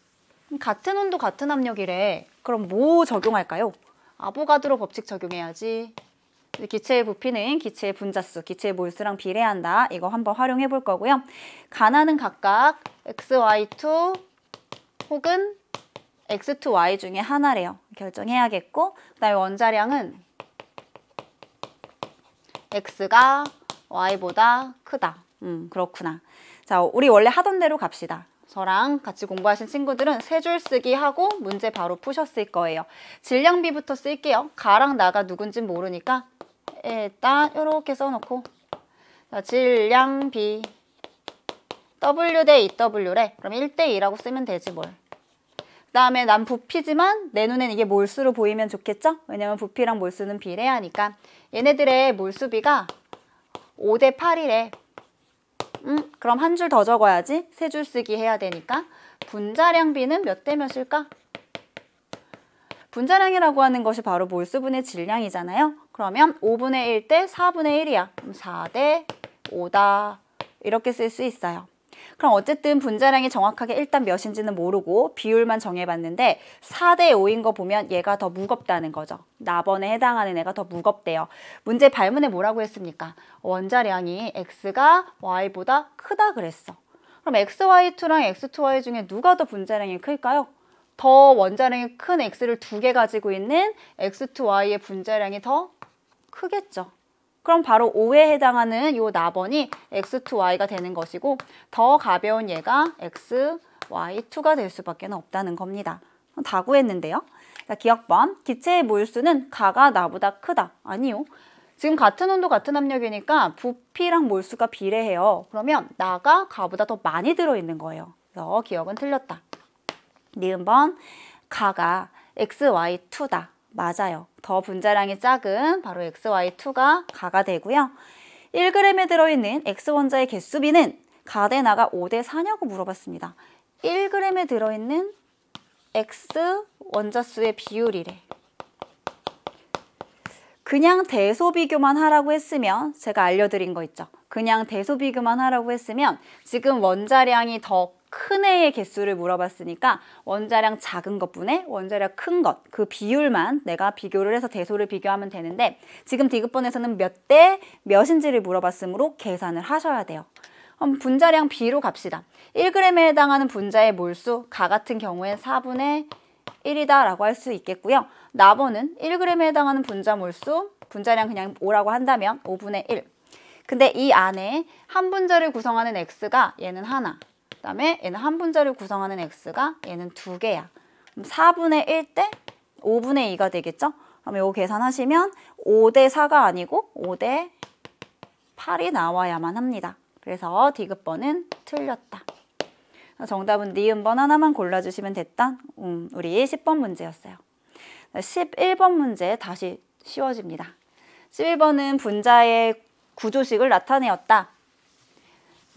같은 온도, 같은 압력이래. 그럼 뭐 적용할까요? 아보가드로 법칙 적용해야지. 기체의 부피는 기체의 분자수, 기체의 몰수랑 비례한다. 이거 한번 활용해 볼 거고요. 가나는 각각 XY2 혹은 X2Y 중에 하나래요. 결정해야겠고 그 다음에 원자량은 X가 Y보다 크다. 그렇구나. 자, 우리 원래 하던 대로 갑시다. 저랑 같이 공부하신 친구들은 세 줄 쓰기 하고 문제 바로 푸셨을 거예요. 질량비부터 쓸게요. 가랑 나가 누군진 모르니까 일단 이렇게 써놓고 자, 질량비 W 대 EW래. 그럼 1대2라고 쓰면 되지 뭘. 그 다음에 난 부피지만 내 눈엔 이게 몰수로 보이면 좋겠죠? 왜냐면 부피랑 몰수는 비례하니까 얘네들의 몰수비가 5대 8이래. 그럼 한 줄 더 적어야지. 세 줄 쓰기 해야 되니까. 분자량비는 몇 대 몇일까? 분자량이라고 하는 것이 바로 몰수분의 질량이잖아요. 그러면 5분의 1 대 4분의 1이야. 그럼 4대 5다. 이렇게 쓸 수 있어요. 그럼 어쨌든 분자량이 정확하게 일단 몇인지는 모르고 비율만 정해봤는데 4대 5인 거 보면 얘가 더 무겁다는 거죠. 나번에 해당하는 애가 더 무겁대요. 문제 발문에 뭐라고 했습니까? 원자량이 x가 y보다 크다 그랬어. 그럼 xy2랑 x2y 중에 누가 더 분자량이 클까요? 더 원자량이 큰 x를 2개 가지고 있는 x2y의 분자량이 더 크겠죠. 그럼 바로 5에 해당하는 요 나번이 x2y가 되는 것이고 더 가벼운 얘가 xy2가 될 수밖에 없다는 겁니다. 다 구했는데요. 자, 기억번. 기체의 몰수는 가가 나보다 크다. 아니요. 지금 같은 온도 같은 압력이니까 부피랑 몰수가 비례해요. 그러면 나가 가보다 더 많이 들어있는 거예요. 그래서 기억은 틀렸다. 니은번. 가가 xy2다. 맞아요. 더 분자량이 작은 바로 xy2가 가가 되고요. 1g에 들어있는 x원자의 개수비는 가 대 나가 5대 4냐고 물어봤습니다. 1g에 들어있는 x 원자수의 비율이래. 그냥 대소 비교만 하라고 했으면 제가 알려드린 거 있죠. 그냥 대소 비교만 하라고 했으면 지금 원자량이 더 큰 애의 개수를 물어봤으니까 원자량 작은 것분에 원자량 큰 것, 그 비율만 내가 비교를 해서 대소를 비교하면 되는데 지금 디귿번에서는 몇 대 몇인지를 물어봤으므로 계산을 하셔야 돼요. 그럼 분자량 비로 갑시다. 1g에 해당하는 분자의 몰수, 가 같은 경우엔 4분의 1이다 라고 할 수 있겠고요. 나번은 1g에 해당하는 분자 몰수, 분자량 그냥 5라고 한다면 5분의 1. 근데 이 안에 한 분자를 구성하는 x가 얘는 하나, 그 다음에 얘는 한 분자를 구성하는 x가 얘는 2개야. 그럼 4분의 1 대 5분의 2가 되겠죠? 그럼 이거 계산하시면 5대 4가 아니고 5대 8이 나와야만 합니다. 그래서 디귿번은 틀렸다. 정답은 니은번 하나만 골라주시면 됐다. 우리 10번 문제였어요. 11번 문제 다시 쉬워집니다. 11번은 분자의 구조식을 나타내었다.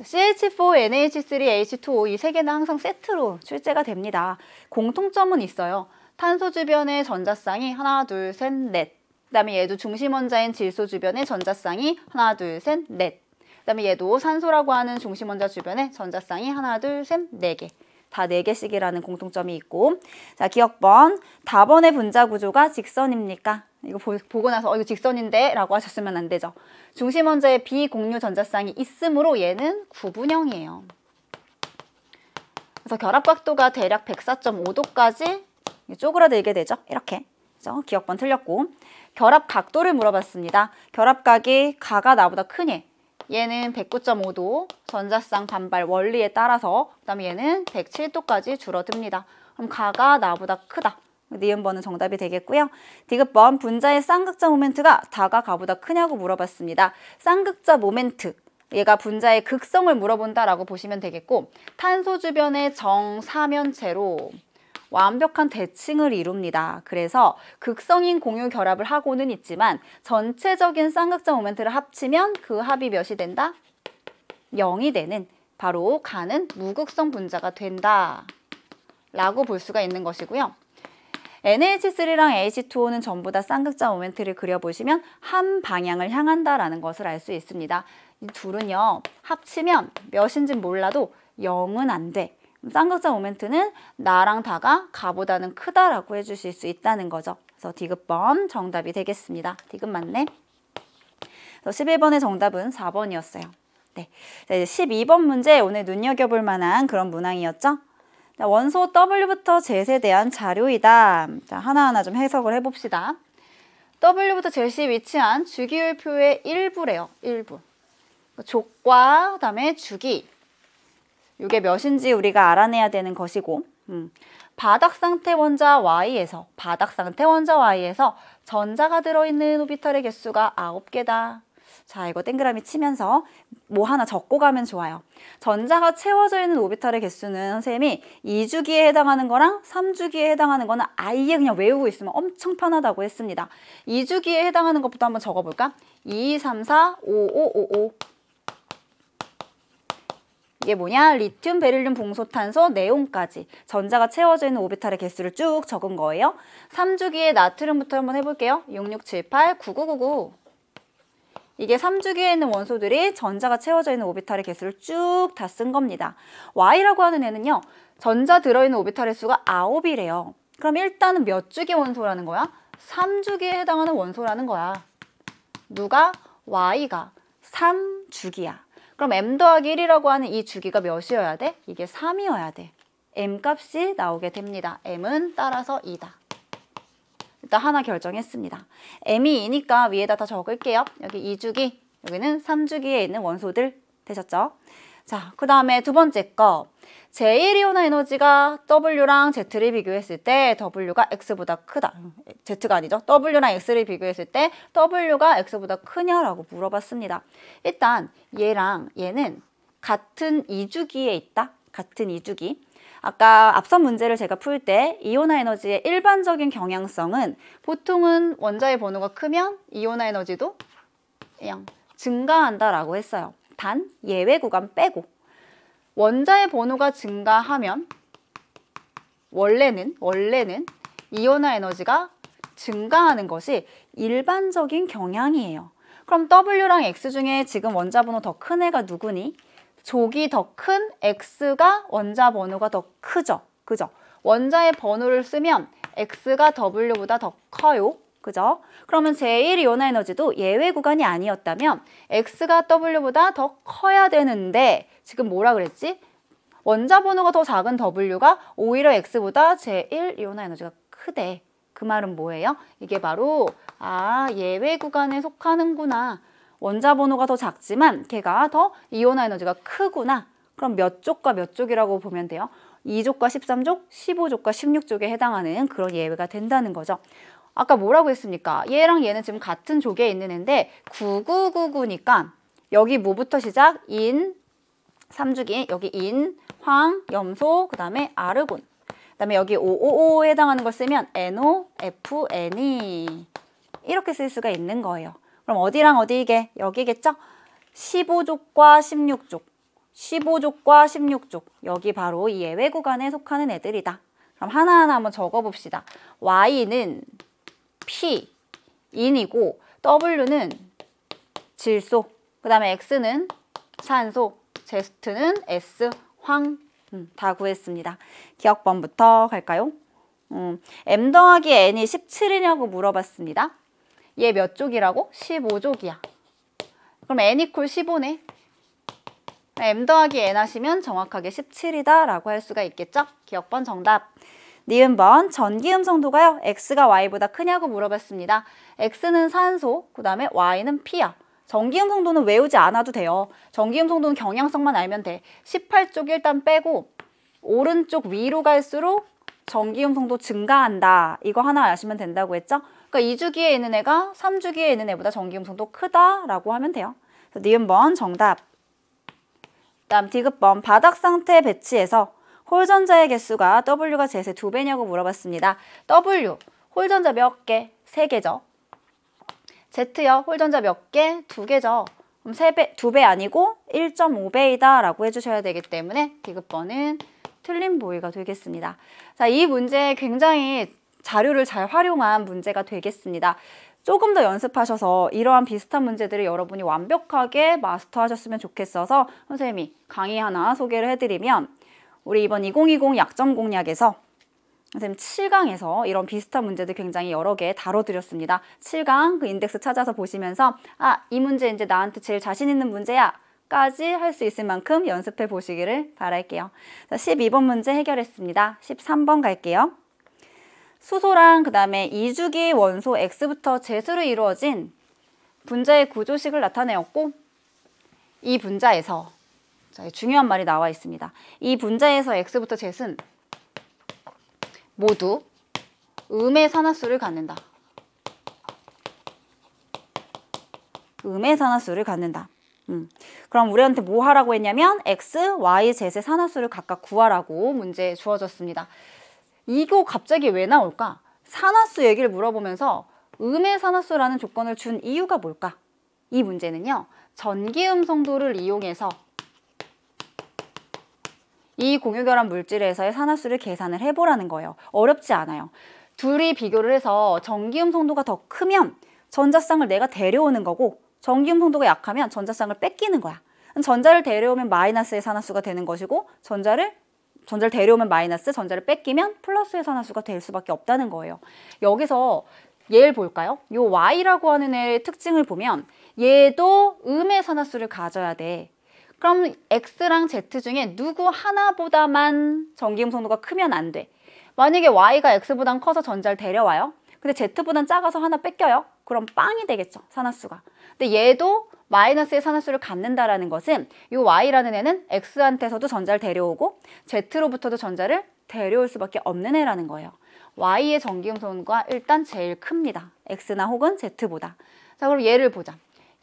CH4, NH3, H2O 이 세 개는 항상 세트로 출제가 됩니다. 공통점은 있어요. 탄소 주변의 전자쌍이 하나, 둘, 셋, 넷. 그 다음에 얘도 중심 원자인 질소 주변의 전자쌍이 하나, 둘, 셋, 넷. 그 다음에 얘도 산소라고 하는 중심 원자 주변에 전자쌍이 하나, 둘, 셋, 네 개. 다 4개씩이라는 공통점이 있고. 자, 기억번. 다번의 분자 구조가 직선입니까? 이거 보고 나서 이거 직선인데? 라고 하셨으면 안 되죠. 중심 원자에 비공유 전자쌍이 있으므로 얘는 구분형이에요. 그래서 결합 각도가 대략 104.5도까지 쪼그라들게 되죠. 이렇게. 그래서 기억번 틀렸고. 결합 각도를 물어봤습니다. 결합각이 가가 나보다 크니 얘는 109.5도 전자쌍 반발 원리에 따라서 그 다음에 얘는 107도까지 줄어듭니다. 그럼 가가 나보다 크다. 니은번은 정답이 되겠고요. 디귿번 분자의 쌍극자 모멘트가 다가 가보다 크냐고 물어봤습니다. 쌍극자 모멘트 얘가 분자의 극성을 물어본다라고 보시면 되겠고 탄소 주변의 정사면체로 완벽한 대칭을 이룹니다. 그래서 극성인 공유 결합을 하고는 있지만 전체적인 쌍극자 모멘트를 합치면 그 합이 몇이 된다? 0이 되는 바로 가는 무극성 분자가 된다 라고 볼 수가 있는 것이고요. NH3랑 H2O는 전부 다 쌍극자 모멘트를 그려보시면 한 방향을 향한다라는 것을 알 수 있습니다. 이 둘은요 합치면 몇인지 몰라도 0은 안 돼. 쌍극자 모멘트는 나랑 다가 가보다는 크다라고 해주실 수 있다는 거죠. 그래서 디귿번 정답이 되겠습니다. 디귿 맞네. 그래서 11번의 정답은 4번이었어요. 네. 자, 이제 12번 문제 오늘 눈여겨볼 만한 그런 문항이었죠. 자, 원소 W부터 Z에 대한 자료이다. 자, 하나하나 좀 해석을 해봅시다. W부터 Z에 위치한 주기율표의 일부래요. 일부. 족과 그다음에 주기. 이게 몇인지 우리가 알아내야 되는 것이고 바닥 상태 원자 Y에서 전자가 들어있는 오비탈의 개수가 9개다. 자, 이거 동그라미 치면서 뭐 하나 적고 가면 좋아요. 전자가 채워져 있는 오비탈의 개수는 선생님이 2주기에 해당하는 거랑 3주기에 해당하는 거는 아예 그냥 외우고 있으면 엄청 편하다고 했습니다. 2주기에 해당하는 것부터 한번 적어볼까? 2, 3, 4, 5, 5, 5, 5. 이게 뭐냐? 리튬, 베릴륨, 봉소탄소, 네온까지 전자가 채워져 있는 오비탈의 개수를 쭉 적은 거예요. 3주기의 나트륨부터 한번 해볼게요. 6, 6, 7, 8, 9, 9, 9, 9. 이게 3주기에 있는 원소들이 전자가 채워져 있는 오비탈의 개수를 쭉 다 쓴 겁니다. Y라고 하는 애는요. 전자 들어있는 오비탈의 수가 9이래요. 그럼 일단은 몇 주기 원소라는 거야? 3주기에 해당하는 원소라는 거야. 누가? Y가 3주기야. 그럼 M 더하기 1이라고 하는 이 주기가 몇이어야 돼? 이게 3이어야 돼. M 값이 나오게 됩니다. M은 따라서 2다. 일단 하나 결정했습니다. M이 2니까 위에다 다 적을게요. 여기 2주기, 여기는 3주기에 있는 원소들 되셨죠? 자, 그 다음에 두 번째 거. 제1이온화 에너지가 W랑 Z를 비교했을 때 W가 X보다 크다. Z가 아니죠. W랑 X를 비교했을 때 W가 X보다 크냐라고 물어봤습니다. 일단 얘랑 얘는 같은 2주기에 있다. 같은 2주기. 아까 앞선 문제를 제가 풀 때 이온화 에너지의 일반적인 경향성은 보통은 원자의 번호가 크면 이온화 에너지도 그냥 증가한다라고 했어요. 단 예외 구간 빼고 원자의 번호가 증가하면 원래는 이온화 에너지가 증가하는 것이 일반적인 경향이에요. 그럼 W랑 X 중에 지금 원자 번호 더 큰 애가 누구니? 족이 더 큰 X가 원자 번호가 더 크죠. 그죠? 원자의 번호를 쓰면 X가 W보다 더 커요. 그죠? 그러면 제1이온화 에너지도 예외 구간이 아니었다면 X가 W보다 더 커야 되는데 지금 뭐라 그랬지? 원자 번호가 더 작은 W가 오히려 X보다 제1이온화 에너지가 크대. 그 말은 뭐예요? 이게 바로 예외 구간에 속하는구나. 원자 번호가 더 작지만 걔가 더 이온화 에너지가 크구나. 그럼 몇 족과 몇 족이라고 보면 돼요? 2족과 13족, 15족과 16족에 해당하는 그런 예외가 된다는 거죠. 아까 뭐라고 했습니까? 얘랑 얘는 지금 같은 족에 있는 애인데 9999니까 여기 뭐부터 시작? 인, 3주기, 여기 인, 황, 염소, 그 다음에 아르곤. 그 다음에 여기 555에 해당하는 걸 쓰면 NO, F, N이 이렇게 쓸 수가 있는 거예요. 그럼 어디랑 어디게? 여기겠죠? 15족과 16족, 15족과 16족. 여기 바로 이 예외 구간에 속하는 애들이다. 그럼 하나하나 한번 적어봅시다. Y는 P, 인이고 W는 질소, 그 다음에 X는 산소, Z는 S, 황. 다 구했습니다. 기억번부터 갈까요? M 더하기 N이 17이냐고 물어봤습니다. 얘 몇 족이라고? 15족이야. 그럼 N 이퀄 15네. M 더하기 N 하시면 정확하게 17이다 라고 할 수가 있겠죠? 기억번 정답. 니은번 전기음 성도가요. X가 Y보다 크냐고 물어봤습니다. X는 산소, 그 다음에 Y는 P야. 전기음 성도는 외우지 않아도 돼요. 전기음 성도는 경향성만 알면 돼. 18쪽 일단 빼고 오른쪽 위로 갈수록 전기음 성도 증가한다. 이거 하나 아시면 된다고 했죠? 그러니까 2주기에 있는 애가 3주기에 있는 애보다 전기음 성도 크다라고 하면 돼요. 니은번 정답. 다음 디귿번 바닥 상태 배치에서 홀전자의 개수가 W가 Z의 2배냐고 물어봤습니다. W, 홀전자 몇 개? 3개죠. Z요, 홀전자 몇 개? 2개죠. 그럼 2배 아니고 1.5배이다 라고 해주셔야 되기 때문에 디귿번은 틀린 보기가 되겠습니다. 자, 이 문제 굉장히 자료를 잘 활용한 문제가 되겠습니다. 조금 더 연습하셔서 이러한 비슷한 문제들을 여러분이 완벽하게 마스터하셨으면 좋겠어서 선생님이 강의 하나 소개를 해드리면 우리 이번 2020 약점 공략에서 선생님 7강에서 이런 비슷한 문제들 굉장히 여러 개 다뤄드렸습니다. 7강 그 인덱스 찾아서 보시면서 이 문제 이제 나한테 제일 자신 있는 문제야 까지 할 수 있을 만큼 연습해 보시기를 바랄게요. 자, 12번 문제 해결했습니다. 13번 갈게요. 수소랑 그 다음에 2주기 원소 X부터 Z로 이루어진 분자의 구조식을 나타내었고 이 분자에서 자, 중요한 말이 나와 있습니다. 이 분자에서 X부터 Z는 모두 음의 산화수를 갖는다. 음의 산화수를 갖는다. 그럼 우리한테 뭐 하라고 했냐면 X, Y, Z의 산화수를 각각 구하라고 문제 주어졌습니다. 이거 갑자기 왜 나올까? 산화수 얘기를 물어보면서 음의 산화수라는 조건을 준 이유가 뭘까? 이 문제는요. 전기음 성도를 이용해서 이 공유결합 물질에서의 산화수를 계산을 해보라는 거예요. 어렵지 않아요. 둘이 비교를 해서 전기음 성도가 더 크면 전자쌍을 내가 데려오는 거고 전기음 성도가 약하면 전자쌍을 뺏기는 거야. 전자를 데려오면 마이너스의 산화수가 되는 것이고 전자를 데려오면 마이너스, 전자를 뺏기면 플러스의 산화수가 될 수밖에 없다는 거예요. 여기서 얘를 볼까요? 요 Y라고 하는 애의 특징을 보면 얘도 음의 산화수를 가져야 돼. 그럼 X랑 Z 중에 누구 하나보다만 전기음 성도가 크면 안 돼. 만약에 Y가 X보단 커서 전자를 데려와요. 근데 Z보단 작아서 하나 뺏겨요. 그럼 빵이 되겠죠, 산화수가. 근데 얘도 마이너스의 산화수를 갖는다라는 것은 이 Y라는 애는 X한테서도 전자를 데려오고 Z로부터도 전자를 데려올 수밖에 없는 애라는 거예요. Y의 전기음 성도가 일단 제일 큽니다. X나 혹은 Z보다. 자, 그럼 얘를 보자.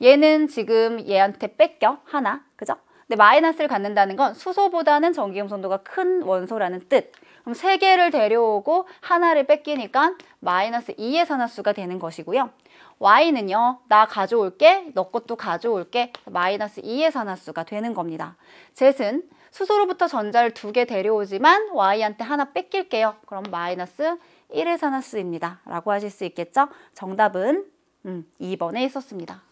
얘는 지금 얘한테 뺏겨, 하나, 그죠? 근데 마이너스를 갖는다는 건 수소보다는 전기음 성도가 큰 원소라는 뜻. 그럼 3개를 데려오고 하나를 뺏기니까 마이너스 2의 산화수가 되는 것이고요. Y는요, 나 가져올게, 너 것도 가져올게, 마이너스 2의 산화수가 되는 겁니다. Z는 수소로부터 전자를 2개 데려오지만 Y한테 하나 뺏길게요. 그럼 마이너스 1의 산화수입니다. 라고 하실 수 있겠죠? 정답은 2번에 있었습니다.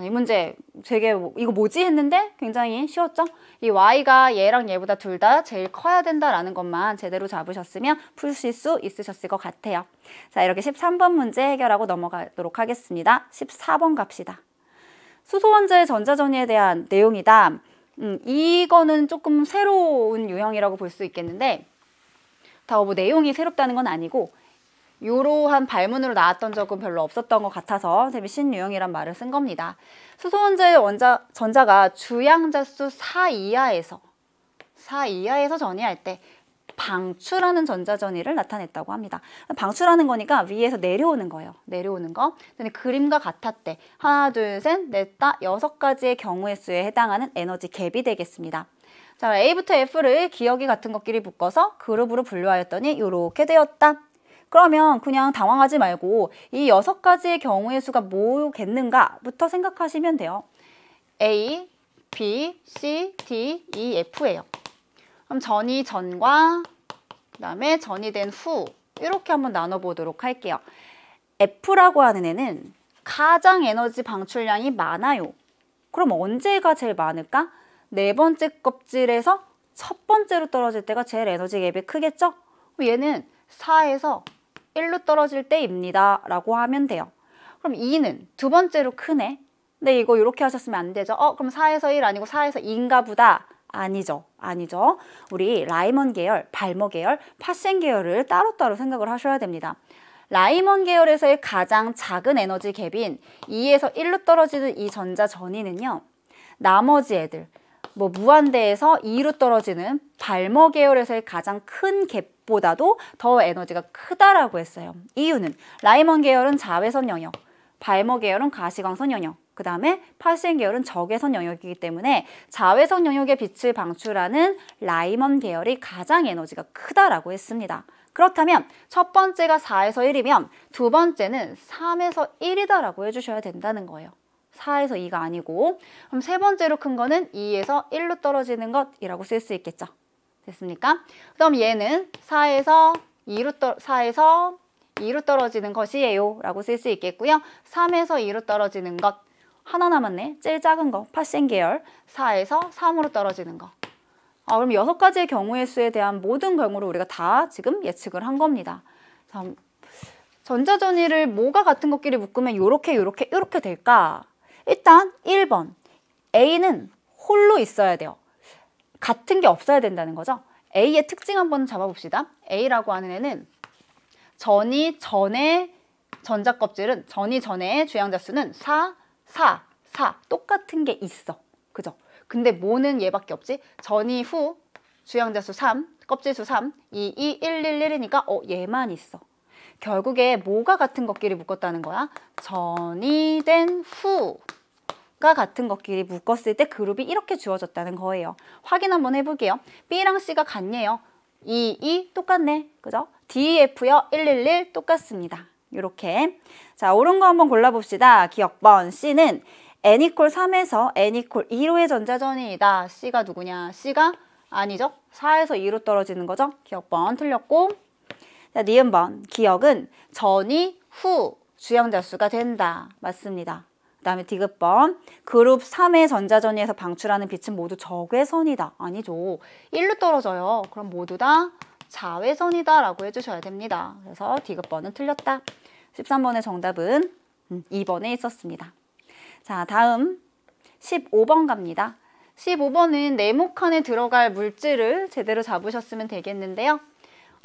이 문제 되게 이거 뭐지 했는데 굉장히 쉬웠죠? 이 Y가 얘랑 얘보다 둘 다 제일 커야 된다라는 것만 제대로 잡으셨으면 푸실 수 있으셨을 것 같아요. 자, 이렇게 13번 문제 해결하고 넘어가도록 하겠습니다. 14번 갑시다. 수소원자의 전자전이에 대한 내용이다. 이거는 조금 새로운 유형이라고 볼 수 있겠는데 다 뭐 내용이 새롭다는 건 아니고 이러한 발문으로 나왔던 적은 별로 없었던 것 같아서 신유형이란 말을 쓴 겁니다. 수소원자의 전자가 주양자수 4 이하에서 전이할 때 방출하는 전자전이를 나타냈다고 합니다. 방출하는 거니까 위에서 내려오는 거예요. 내려오는 거. 그림과 같았대. 하나, 둘, 셋, 넷, 다 6가지의 경우의 수에 해당하는 에너지 갭이 되겠습니다. 자, A부터 F를 기억이 같은 것끼리 묶어서 그룹으로 분류하였더니 이렇게 되었다. 그러면 그냥 당황하지 말고 이 6가지의 경우의 수가 뭐겠는가부터 생각하시면 돼요. A, B, C, D, E, F예요. 그럼 전이 전과 그다음에 전이 된 후 이렇게 한번 나눠보도록 할게요. F라고 하는 애는 가장 에너지 방출량이 많아요. 그럼 언제가 제일 많을까? 4번째 껍질에서 첫 번째로 떨어질 때가 제일 에너지 갭이 크겠죠? 얘는 4에서 1로 떨어질 때입니다. 라고 하면 돼요. 그럼 2는 두 번째로 크네. 근데 이거 이렇게 하셨으면 안 되죠. 그럼 4에서 1 아니고 4에서 2인가 보다. 아니죠. 우리 라이먼 계열, 발머 계열, 파센 계열을 따로따로 생각을 하셔야 됩니다. 라이먼 계열에서의 가장 작은 에너지 갭인 2에서 1로 떨어지는 이 전자 전이는요. 나머지 애들, 무한대에서 2로 떨어지는 발머 계열에서의 가장 큰 갭보다도 더 에너지가 크다라고 했어요. 이유는 라이먼 계열은 자외선 영역, 발머 계열은 가시광선 영역, 그 다음에 파센 계열은 적외선 영역이기 때문에 자외선 영역의 빛을 방출하는 라이먼 계열이 가장 에너지가 크다라고 했습니다. 그렇다면 첫 번째가 4에서 1이면 두 번째는 3에서 1이다라고 해주셔야 된다는 거예요. 4에서 2가 아니고. 그럼 세 번째로 큰 거는 2에서 1로 떨어지는 것이라고 쓸 수 있겠죠. 됐습니까? 그럼 얘는 4에서 2로 떨어지는 것이에요 라고 쓸 수 있겠고요. 3에서 2로 떨어지는 것 하나 남았네. 제일 작은 거 파센 계열 4에서 3으로 떨어지는 거. 그럼 6가지의 경우의 수에 대한 모든 경우를 우리가 다 지금 예측을 한 겁니다. 자, 전자전이를 뭐가 같은 것끼리 묶으면 요렇게 될까? 일단 1번 A는 홀로 있어야 돼요. 같은 게 없어야 된다는 거죠. A의 특징 한번 잡아봅시다. A라고 하는 애는 전이 전의 전자 껍질은 전이 전의 주양자 수는 4 똑같은 게 있어. 그죠? 근데 뭐는 얘밖에 없지? 전이 후 주양자 수 3, 껍질 수 3, 2, 1, 1이니까 얘만 있어. 결국에 뭐가 같은 것끼리 묶었다는 거야? 전이 된 후가 같은 것끼리 묶었을 때 그룹이 이렇게 주어졌다는 거예요. 확인 한번 해볼게요. B랑 C가 같네요. 2 똑같네. 그죠? D, F요. 1 똑같습니다. 이렇게. 자, 옳은 거 한번 골라봅시다. 기억번 C는 N=3에서 N=2로의 전자전이다. C가 누구냐? C가 아니죠? 4에서 2로 떨어지는 거죠? 기억번 틀렸고. 자, 니은번 기억은 전이 후 주양자 수가 된다. 맞습니다. 그 그다음에 디귿번 그룹 3의 전자전이에서 방출하는 빛은 모두 적외선이다. 아니죠. 1로 떨어져요. 그럼 모두 다 자외선이다 라고 해주셔야 됩니다. 그래서 디귿번은 틀렸다. 13번의 정답은 2번에 있었습니다. 자, 다음 15번 갑니다. 15번은 네모칸에 들어갈 물질을 제대로 잡으셨으면 되겠는데요.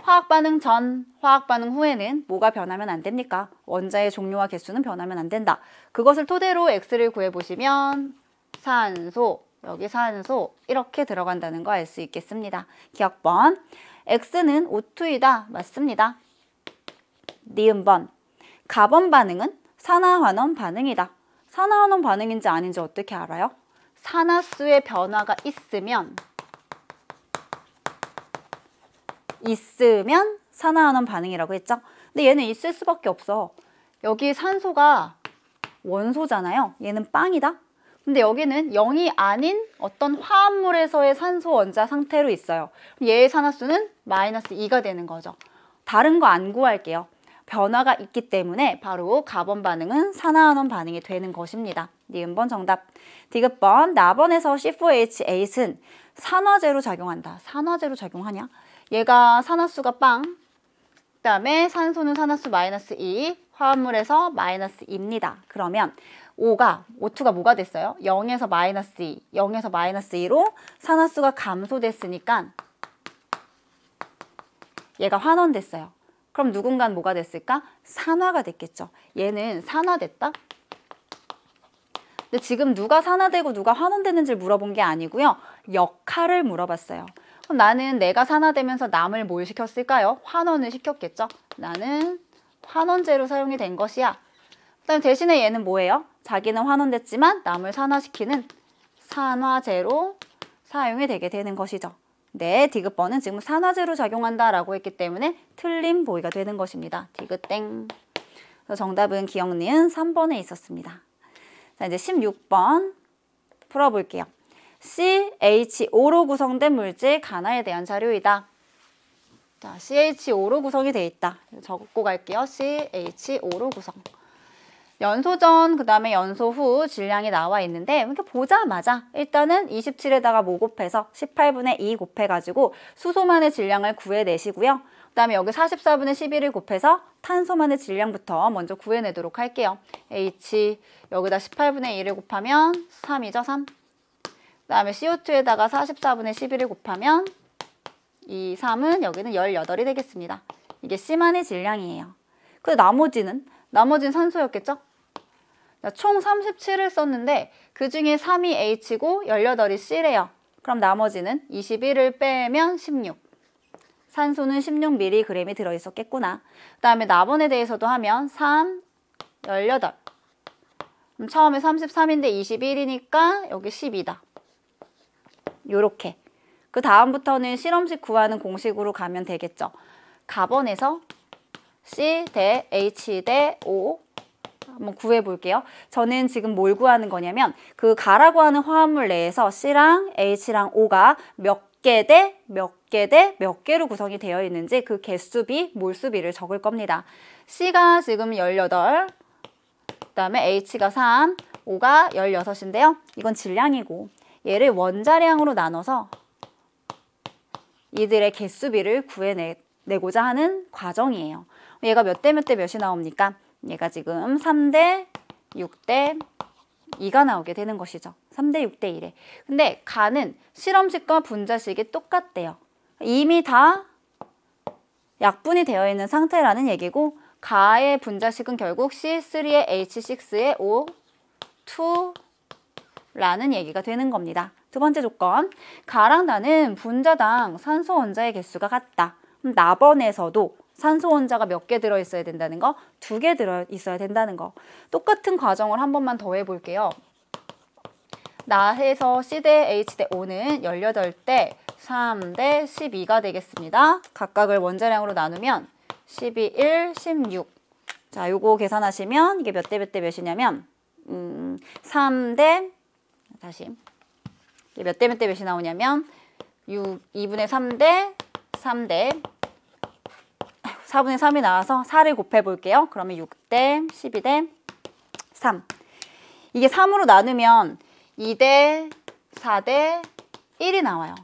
화학반응 전, 화학반응 후에는 뭐가 변하면 안 됩니까? 원자의 종류와 개수는 변하면 안 된다. 그것을 토대로 X를 구해보시면 산소, 여기 산소 이렇게 들어간다는 거 알 수 있겠습니다. 기억번, X는 O2이다. 맞습니다. 니은번, 가번 반응은 산화환원 반응이다. 산화환원 반응인지 아닌지 어떻게 알아요? 산화수의 변화가 있으면 산화환원 반응이라고 했죠? 근데 얘는 있을 수밖에 없어. 여기 산소가 원소잖아요. 얘는 빵이다. 근데 여기는 0이 아닌 어떤 화합물에서의 산소 원자 상태로 있어요. 얘의 산화수는 마이너스 2가 되는 거죠. 다른 거 안 구할게요. 변화가 있기 때문에 바로 가번 반응은 산화환원 반응이 되는 것입니다. 니은번 정답. 디귿번, 나번에서 C4H8은 산화제로 작용한다. 산화제로 작용하냐? 얘가 산화수가 빵, 그 다음에 산소는 산화수 마이너스 2, 화합물에서 마이너스 2입니다. 그러면 O2가 뭐가 됐어요? 0에서 마이너스 2, 0에서 마이너스 2로 산화수가 감소됐으니까 얘가 환원됐어요. 그럼 누군가는 뭐가 됐을까? 산화가 됐겠죠. 얘는 산화됐다? 근데 지금 누가 산화되고 누가 환원되는지를 물어본 게 아니고요. 역할을 물어봤어요. 그럼 나는 내가 산화되면서 남을 뭘 시켰을까요? 환원을 시켰겠죠. 나는 환원제로 사용이 된 것이야. 그다음에 대신에 얘는 뭐예요? 자기는 환원됐지만 남을 산화시키는 산화제로 사용이 되게 되는 것이죠. 네, 디귿번은 지금 산화제로 작용한다라고 했기 때문에 틀린 보기가 되는 것입니다. 디귿땡. 그래서 정답은 기억 니은 3번에 있었습니다. 자, 이제 16번 풀어볼게요. CH5로 구성된 물질 가나에 대한 자료이다. 자, CH5로 구성이 되어 있다. 적고 갈게요. CH5로 구성. 연소 전, 그 다음에 연소 후 질량이 나와 있는데 이렇게 보자마자 일단은 27에다가 뭐 곱해서 18분의 2 곱해가지고 수소만의 질량을 구해내시고요. 그 다음에 여기 44분의 11을 곱해서 탄소만의 질량부터 먼저 구해내도록 할게요. H 여기다 18분의 1을 곱하면 3이죠. 3. 그 다음에 CO2에다가 44분의 11을 곱하면 이 3은 여기는 18이 되겠습니다. 이게 C만의 질량이에요. 그 나머지는 산소였겠죠? 총 37을 썼는데 그 중에 3이 H고 18이 C래요. 그럼 나머지는 21을 빼면 16. 산소는 16mg이 들어있었겠구나. 그 다음에 나번에 대해서도 하면 3, 18. 그럼 처음에 33인데 21이니까 여기 12다. 요렇게. 그 다음부터는 실험식 구하는 공식으로 가면 되겠죠. 가번에서 C 대 H 대 O 한번 구해볼게요. 저는 지금 뭘 구하는 거냐면 그 가라고 하는 화합물 내에서 C랑 H랑 O가 몇 개 대 몇 개로 구성이 되어 있는지 그 개수비, 몰수비를 적을 겁니다. C가 지금 18, 그 다음에 H가 3, O가 16인데요. 이건 질량이고 얘를 원자량으로 나눠서 이들의 개수비를 구해내고자 하는 과정이에요. 얘가 몇 대 몇이 나옵니까? 얘가 지금 3대 6대 2가 나오게 되는 것이죠. 3대 6대 1에. 근데 가는 실험식과 분자식이 똑같대요. 이미 다 약분이 되어 있는 상태라는 얘기고 가의 분자식은 결국 C3의 H6의 O2라는 얘기가 되는 겁니다. 두 번째 조건, 가랑 나는 분자당 산소 원자의 개수가 같다. 그럼 나번에서도 산소 원자가 몇 개 들어있어야 된다는 거? 2개 들어있어야 된다는 거. 똑같은 과정을 한 번만 더 해볼게요. 나에서 C 대 H 대 O는 18대 3 대 12가 되겠습니다. 각각을 원자량으로 나누면 12, 1, 16. 자, 요거 계산하시면 이게 몇 대 몇이냐면 3 대 다시 이게 몇 대 몇이 나오냐면 2분의 3 대 3 대 4분의 3이 나와서 4를 곱해 볼게요. 그러면 6대 12대 3. 이게 3으로 나누면 2대 4대 1이 나와요.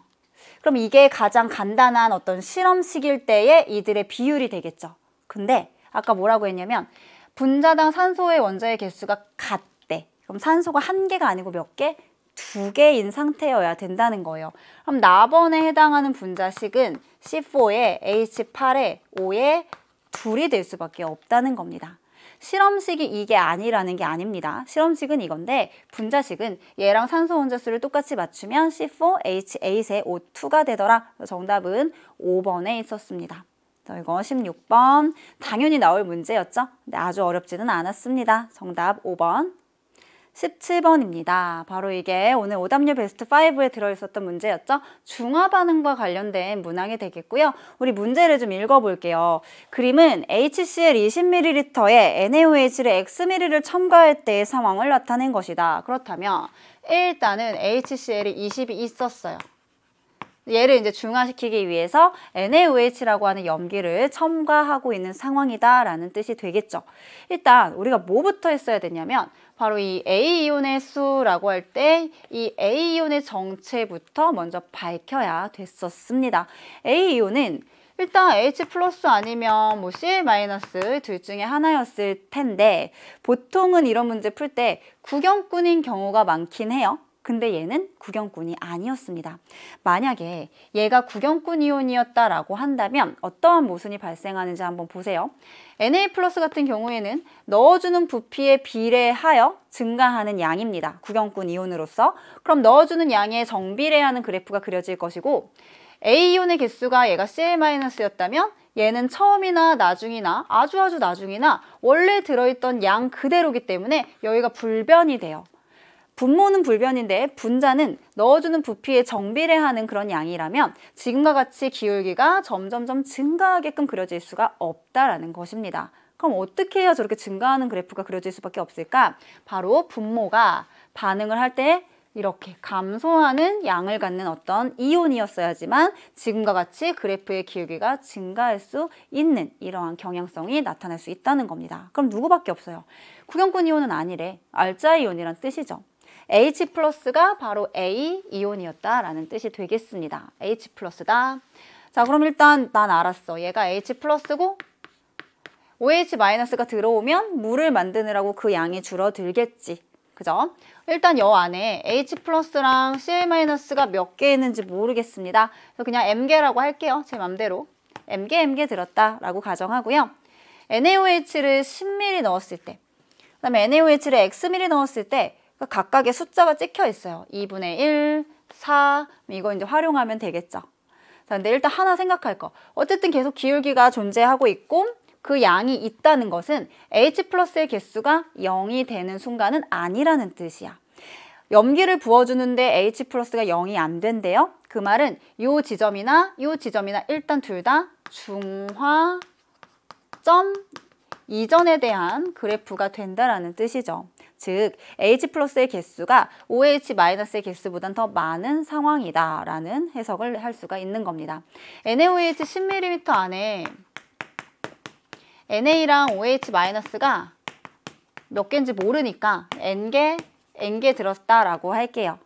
그럼 이게 가장 간단한 어떤 실험식일 때의 이들의 비율이 되겠죠. 근데 아까 뭐라고 했냐면 분자당 산소의 원자의 개수가 같대. 그럼 산소가 한 개가 아니고 몇 개? 2개인 상태여야 된다는 거예요. 그럼 나번에 해당하는 분자식은 C4에 H8에 O에 2이 될 수밖에 없다는 겁니다. 실험식이 이게 아니라는 게 아닙니다. 실험식은 이건데 분자식은 얘랑 산소 원자수를 똑같이 맞추면 C4H8에 O2가 되더라. 정답은 5번에 있었습니다. 이거 16번 당연히 나올 문제였죠? 근데 아주 어렵지는 않았습니다. 정답 5번. 17번입니다. 바로 이게 오늘 오답률 베스트 5에 들어있었던 문제였죠. 중화 반응과 관련된 문항이 되겠고요. 우리 문제를 좀 읽어볼게요. 그림은 HCl 20ml에 NaOH를 Xml를 첨가할 때의 상황을 나타낸 것이다. 그렇다면 일단은 HCl이 20이 있었어요. 얘를 이제 중화시키기 위해서 NaOH라고 하는 염기를 첨가하고 있는 상황이다라는 뜻이 되겠죠. 일단 우리가 뭐부터 했어야 되냐면 바로 이 A이온의 수라고 할 때 이 A이온의 정체부터 먼저 밝혀야 됐었습니다. A이온은 일단 H 플러스 아니면 뭐 Cl 마이너스 둘 중에 하나였을 텐데 보통은 이런 문제 풀 때 구경꾼인 경우가 많긴 해요. 근데 얘는 구경꾼이 아니었습니다. 만약에 얘가 구경꾼 이온이었다라고 한다면 어떠한 모순이 발생하는지 한번 보세요. Na 플러스 같은 경우에는 넣어주는 부피에 비례하여 증가하는 양입니다. 구경꾼 이온으로서. 그럼 넣어주는 양에 정비례하는 그래프가 그려질 것이고 A이온의 개수가 얘가 Cl-였다면 얘는 처음이나 나중이나 아주 나중이나 원래 들어있던 양 그대로기 때문에 여기가 불변이 돼요. 분모는 불변인데 분자는 넣어주는 부피에 정비례하는 그런 양이라면 지금과 같이 기울기가 점점점 증가하게끔 그려질 수가 없다라는 것입니다. 그럼 어떻게 해야 저렇게 증가하는 그래프가 그려질 수밖에 없을까? 바로 분모가 반응을 할 때 이렇게 감소하는 양을 갖는 어떤 이온이었어야지만 지금과 같이 그래프의 기울기가 증가할 수 있는 이러한 경향성이 나타날 수 있다는 겁니다. 그럼 누구밖에 없어요? 구경꾼 이온은 아니래. 알자 이온이란 뜻이죠. H 플러스가 바로 A 이온이었다라는 뜻이 되겠습니다. H 플러스다. 자, 그럼 일단 난 알았어. 얘가 H 플러스고 OH 마이너스가 들어오면 물을 만드느라고 그 양이 줄어들겠지. 그죠? 일단 여 안에 H 플러스랑 Cl 마이너스가 몇 개 있는지 모르겠습니다. 그래서 그냥 M개라고 할게요. 제 맘대로. M개 들었다라고 가정하고요. NaOH를 10ml 넣었을 때, 그 다음에 NaOH를 Xml 넣었을 때 각각의 숫자가 찍혀 있어요. 2분의 1, 4, 이거 이제 활용하면 되겠죠. 자, 근데 일단 하나 생각할 거. 어쨌든 계속 기울기가 존재하고 있고 그 양이 있다는 것은 H 플러스의 개수가 0이 되는 순간은 아니라는 뜻이야. 염기를 부어주는데 H 플러스가 0이 안 된대요. 그 말은 요 지점이나 일단 둘 다 중화점 이전에 대한 그래프가 된다라는 뜻이죠. 즉 H 플러스의 개수가 OH 마이너스의 개수보단 더 많은 상황이다 라는 해석을 할 수가 있는 겁니다. NaOH 10ml 안에 NA랑 OH 마이너스가 몇 개인지 모르니까 N개 들었다라고 할게요.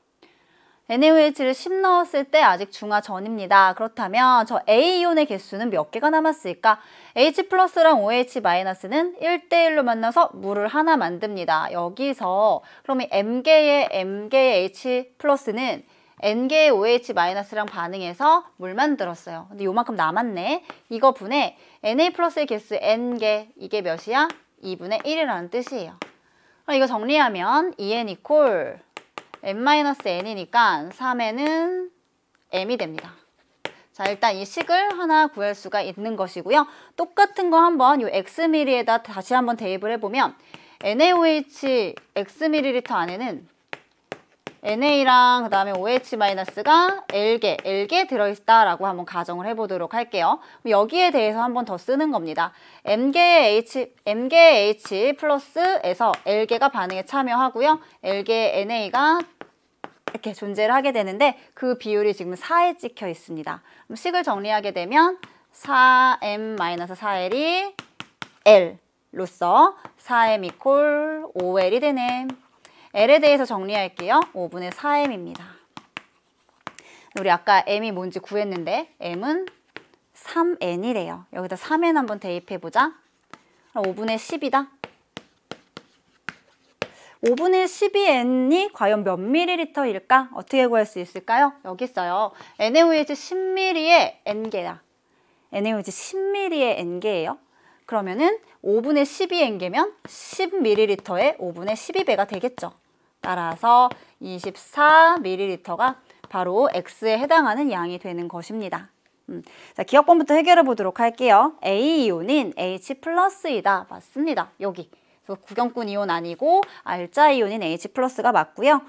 NaOH를 10 넣었을 때 아직 중화 전입니다. 그렇다면 저 A이온의 개수는 몇 개가 남았을까? H 플러스랑 OH 마이너스는 1대1로 만나서 물을 하나 만듭니다. 여기서 그러면 M개의 H 플러스는 N개의 OH 마이너스랑 반응해서 물 만들었어요. 근데 요만큼 남았네. 이거 분해 Na 플러스의 개수 N개, 이게 몇이야? 2분의 1이라는 뜻이에요. 그럼 이거 정리하면 2N 이퀄 n-n이니까 3n은 m이 됩니다. 자, 일단 이 식을 하나 구할 수가 있는 것이고요. 똑같은 거 한번 이 xml에다 다시 한번 대입을 해보면 NaOH xml 안에는 NA랑 그 다음에 OH-가 L개 들어있다라고 한번 가정을 해보도록 할게요. 여기에 대해서 한번 더 쓰는 겁니다. M개의 H 플러스에서 L개가 반응에 참여하고요. L개의 NA가 이렇게 존재를 하게 되는데 그 비율이 지금 4에 찍혀 있습니다. 그럼 식을 정리하게 되면 4m-4l이 L로서 4m 이퀄 5L이 되네. L에 대해서 정리할게요. 5분의 4m입니다. 우리 아까 m이 뭔지 구했는데 m은 3n이래요. 여기다 3n 한번 대입해보자. 5분의 10이다. 5분의 12n이 과연 몇 ml일까? 어떻게 구할 수 있을까요? 여기 있어요. NaOH 10ml의 n개다. NaOH 10ml의 n개예요. 그러면은 5분의 12n개면 10ml의 5분의 12배가 되겠죠. 따라서 24ml가 바로 X에 해당하는 양이 되는 것입니다. 자, 기억번부터 해결해 보도록 할게요. A이온은 H 플러스이다. 맞습니다. 여기. 그래서 구경꾼 이온 아니고 알자 이온인 H 플러스가 맞고요.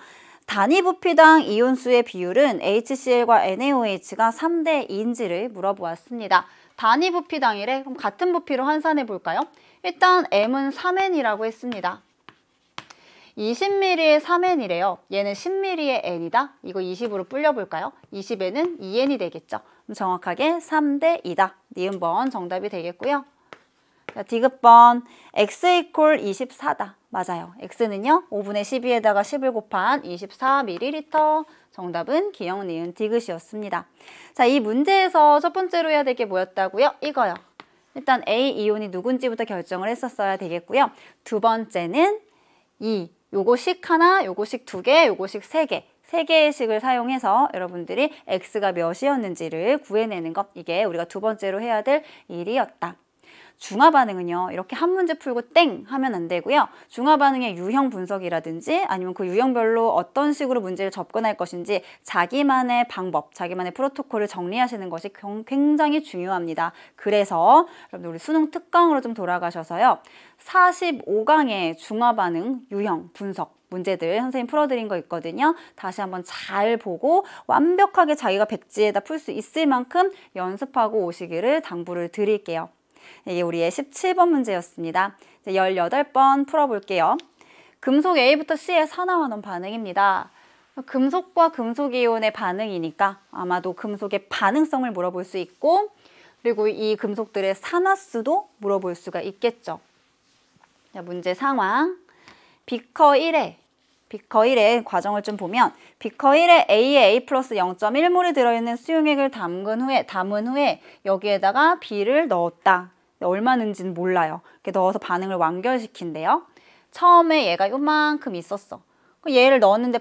단위 부피당 이온수의 비율은 HCl과 NaOH가 3대 2인지를 물어보았습니다. 단위 부피당이래. 그럼 같은 부피로 환산해 볼까요? 일단 M은 3N이라고 했습니다. 20ml의 3N이래요. 얘는 10ml의 N이다. 이거 20으로 불려볼까요? 20N은 2N이 되겠죠. 그럼 정확하게 3대 2다. 니은번 정답이 되겠고요. 자, 디귿번 X 이퀄 24다. 맞아요. X는요. 5분의 12에다가 10을 곱한 24ml. 정답은 기역, 니은, 디귿이었습니다. 자, 이 문제에서 첫 번째로 해야 될 게 뭐였다고요? 이거요. 일단 A 이온이 누군지부터 결정을 했었어야 되겠고요. 두 번째는 요거식 하나, 요거식 2개, 요거식 3개. 3개의 식을 사용해서 여러분들이 X가 몇이었는지를 구해내는 것. 이게 우리가 두 번째로 해야 될 일이었다. 중화 반응은요. 이렇게 한 문제 풀고 땡 하면 안 되고요. 중화 반응의 유형 분석이라든지 아니면 그 유형별로 어떤 식으로 문제를 접근할 것인지 자기만의 방법, 자기만의 프로토콜을 정리하시는 것이 굉장히 중요합니다. 그래서 여러분들 우리 수능 특강으로 좀 돌아가셔서요. 45강의 중화 반응 유형 분석 문제들 선생님 풀어드린 거 있거든요. 다시 한번 잘 보고 완벽하게 자기가 백지에다 풀 수 있을 만큼 연습하고 오시기를 당부를 드릴게요. 이게 우리의 17번 문제였습니다. 18번 풀어볼게요. 금속 A부터 C의 산화환원 반응입니다. 금속과 금속이온의 반응이니까 아마도 금속의 반응성을 물어볼 수 있고 그리고 이 금속들의 산화수도 물어볼 수가 있겠죠. 자, 문제 상황. 비커 1의 과정을 좀 보면 비커 1에 A에 A 플러스 0.1몰이 들어있는 수용액을 담은 후에 여기에다가 B를 넣었다. 얼마 넣은지는 몰라요. 이렇게 넣어서 반응을 완결시킨대요. 처음에 얘가 요만큼 있었어. 얘를 넣었는데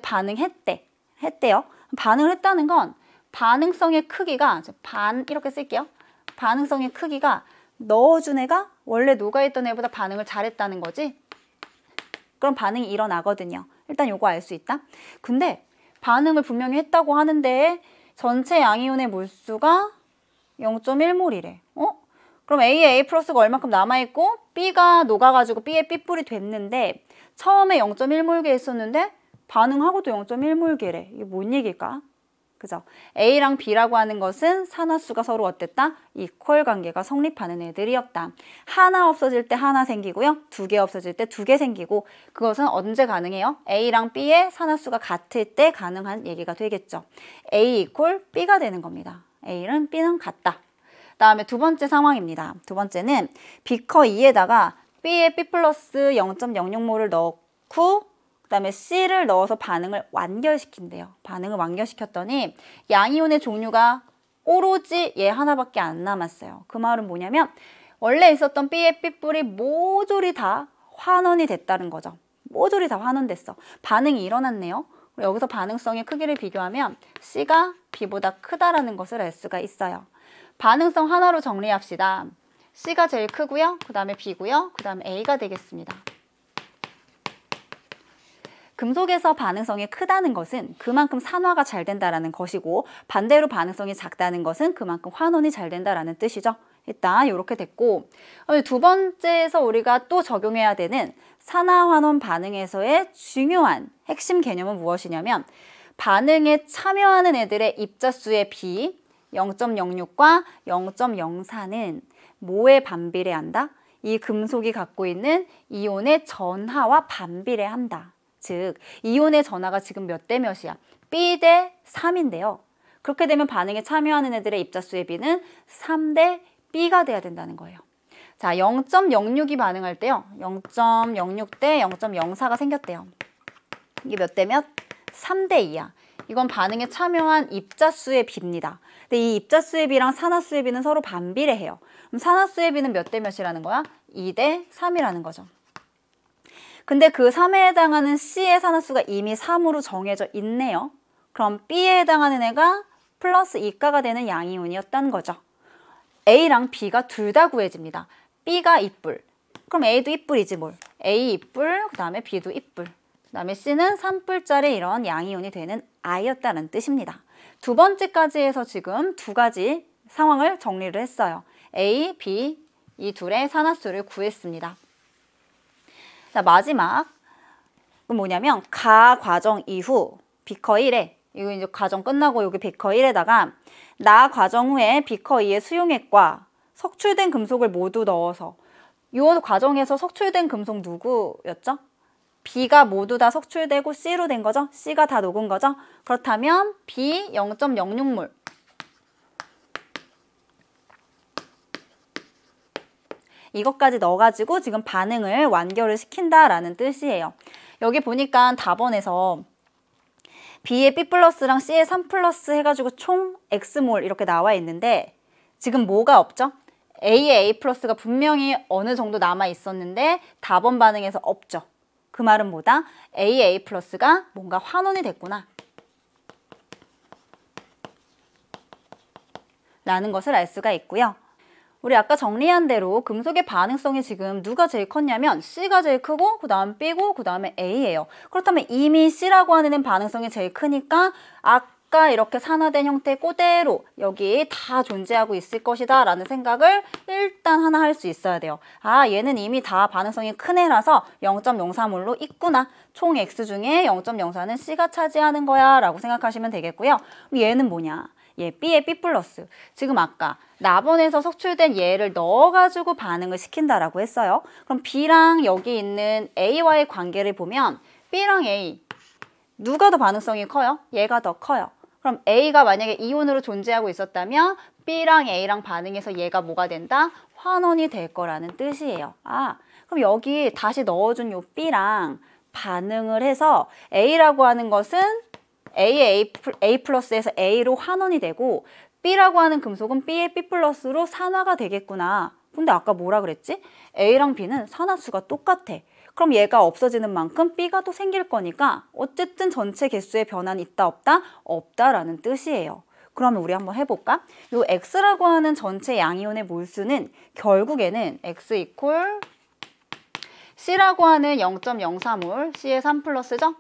했대요. 반응을 했다는 건 반응성의 크기가 이렇게 쓸게요. 반응성의 크기가 넣어준 애가 원래 녹아있던 애보다 반응을 잘했다는 거지. 그럼 반응이 일어나거든요. 일단 요거 알 수 있다. 근데 반응을 분명히 했다고 하는데 전체 양이온의 몰수가 0.1몰이래. 그럼 A에 A 플러스가 얼마큼 남아있고 B가 녹아가지고 B에 B뿔이 됐는데 처음에 0.1몰게 했었는데 반응하고도 0.1몰게래. 이게 뭔 얘기일까? 그죠? A랑 B라고 하는 것은 산화수가 서로 어땠다? 이퀄 관계가 성립하는 애들이었다. 하나 없어질 때 하나 생기고요. 2개 없어질 때 2개 생기고 그것은 언제 가능해요? A랑 B의 산화수가 같을 때 가능한 얘기가 되겠죠. A 이퀄 B가 되는 겁니다. A는 B는 같다. 다음에 두 번째 상황입니다. 두 번째는 비커 2에다가 B에 B 플러스 0.06몰을 넣고 그 다음에 C를 넣어서 반응을 완결시킨대요. 반응을 완결시켰더니 양이온의 종류가 오로지 얘 하나밖에 안 남았어요. 그 말은 뭐냐면 원래 있었던 B의 B뿔이 모조리 다 환원이 됐다는 거죠. 모조리 다 환원됐어. 반응이 일어났네요. 여기서 반응성의 크기를 비교하면 C가 B보다 크다라는 것을 알 수가 있어요. 반응성 하나로 정리합시다. C가 제일 크고요. 그 다음에 B고요. 그 다음에 A가 되겠습니다. 금속에서 반응성이 크다는 것은 그만큼 산화가 잘 된다는 것이고 반대로 반응성이 작다는 것은 그만큼 환원이 잘 된다는 뜻이죠. 일단 이렇게 됐고 두 번째에서 우리가 또 적용해야 되는 산화환원 반응에서의 중요한 핵심 개념은 무엇이냐면 반응에 참여하는 애들의 입자수의 비 0.06과 0.04는 뭐에 반비례한다? 이 금속이 갖고 있는 이온의 전하와 반비례한다. 즉, 이온의 전하가 지금 몇 대 몇이야? B 대 3인데요. 그렇게 되면 반응에 참여하는 애들의 입자수의 비는 3대 B가 돼야 된다는 거예요. 자, 0.06이 반응할 때요. 0.06 대 0.04가 생겼대요. 이게 몇 대 몇? 3대 2야. 이건 반응에 참여한 입자수의 비입니다. 근데 이 입자수의 비랑 산화수의 비는 서로 반비례해요. 그럼 산화수의 비는 몇 대 몇이라는 거야? 2대 3이라는 거죠. 근데 그 3에 해당하는 C의 산화수가 이미 3으로 정해져 있네요. 그럼 B에 해당하는 애가 플러스 2가가 되는 양이온이었다는 거죠. A랑 B가 둘 다 구해집니다. B가 이뿔. 그럼 A도 이뿔이지 뭘. A 이뿔, 그 다음에 B도 이뿔. 그 다음에 C는 3뿔짜리 이런 양이온이 되는 I였다는 뜻입니다. 두 번째까지 해서 지금 두 가지 상황을 정리를 했어요. A, B 이 둘의 산화수를 구했습니다. 자, 마지막 뭐냐면 가 과정 이후 비커 1에 이거 이제 과정 끝나고 여기 비커 1에다가 나 과정 후에 비커 2의 수용액과 석출된 금속을 모두 넣어서 이 과정에서 석출된 금속 누구였죠? B가 모두 다 석출되고 C로 된 거죠? C가 다 녹은 거죠? 그렇다면 B 0.06몰 이것까지 넣어가지고 지금 반응을 완결을 시킨다라는 뜻이에요. 여기 보니까 답원에서 B의 B 플러스랑 C의 3 플러스 해가지고 총 X몰 이렇게 나와 있는데 지금 뭐가 없죠? A의 A 플러스가 분명히 어느 정도 남아 있었는데 답원 반응에서 없죠. 그 말은 뭐다? A의 A 플러스가 뭔가 환원이 됐구나 라는 것을 알 수가 있고요. 우리 아까 정리한 대로 금속의 반응성이 지금 누가 제일 컸냐면 C가 제일 크고 그 다음 B고 그 다음에 A예요. 그렇다면 이미 C라고 하는 애는 반응성이 제일 크니까 아까 이렇게 산화된 형태 그대로 여기 다 존재하고 있을 것이다 라는 생각을 일단 하나 할 수 있어야 돼요. 아, 얘는 이미 다 반응성이 큰 애라서 0.03몰로 있구나. 총 X 중에 0.04는 C가 차지하는 거야 라고 생각하시면 되겠고요. 얘는 뭐냐? 얘 B의 B 플러스. 지금 아까 나번에서 석출된 얘를 넣어가지고 반응을 시킨다라고 했어요. 그럼 B랑 여기 있는 A와의 관계를 보면 B랑 A 누가 더 반응성이 커요? 얘가 더 커요. 그럼 A가 만약에 이온으로 존재하고 있었다면 B랑 A랑 반응해서 얘가 뭐가 된다? 환원이 될 거라는 뜻이에요. 아, 그럼 여기 다시 넣어준 요 B랑 반응을 해서 A라고 하는 것은 A의 A 플러스에서 A로 환원이 되고 B라고 하는 금속은 B의 B 플러스로 산화가 되겠구나. 근데 아까 뭐라 그랬지? A랑 B는 산화수가 똑같아. 그럼 얘가 없어지는 만큼 B가 또 생길 거니까 어쨌든 전체 개수의 변화는 있다 없다? 없다라는 뜻이에요. 그러면 우리 한번 해볼까? 요 X라고 하는 전체 양이온의 몰수는 결국에는 X 이퀄 C라고 하는 0.04몰 C의 3 플러스죠?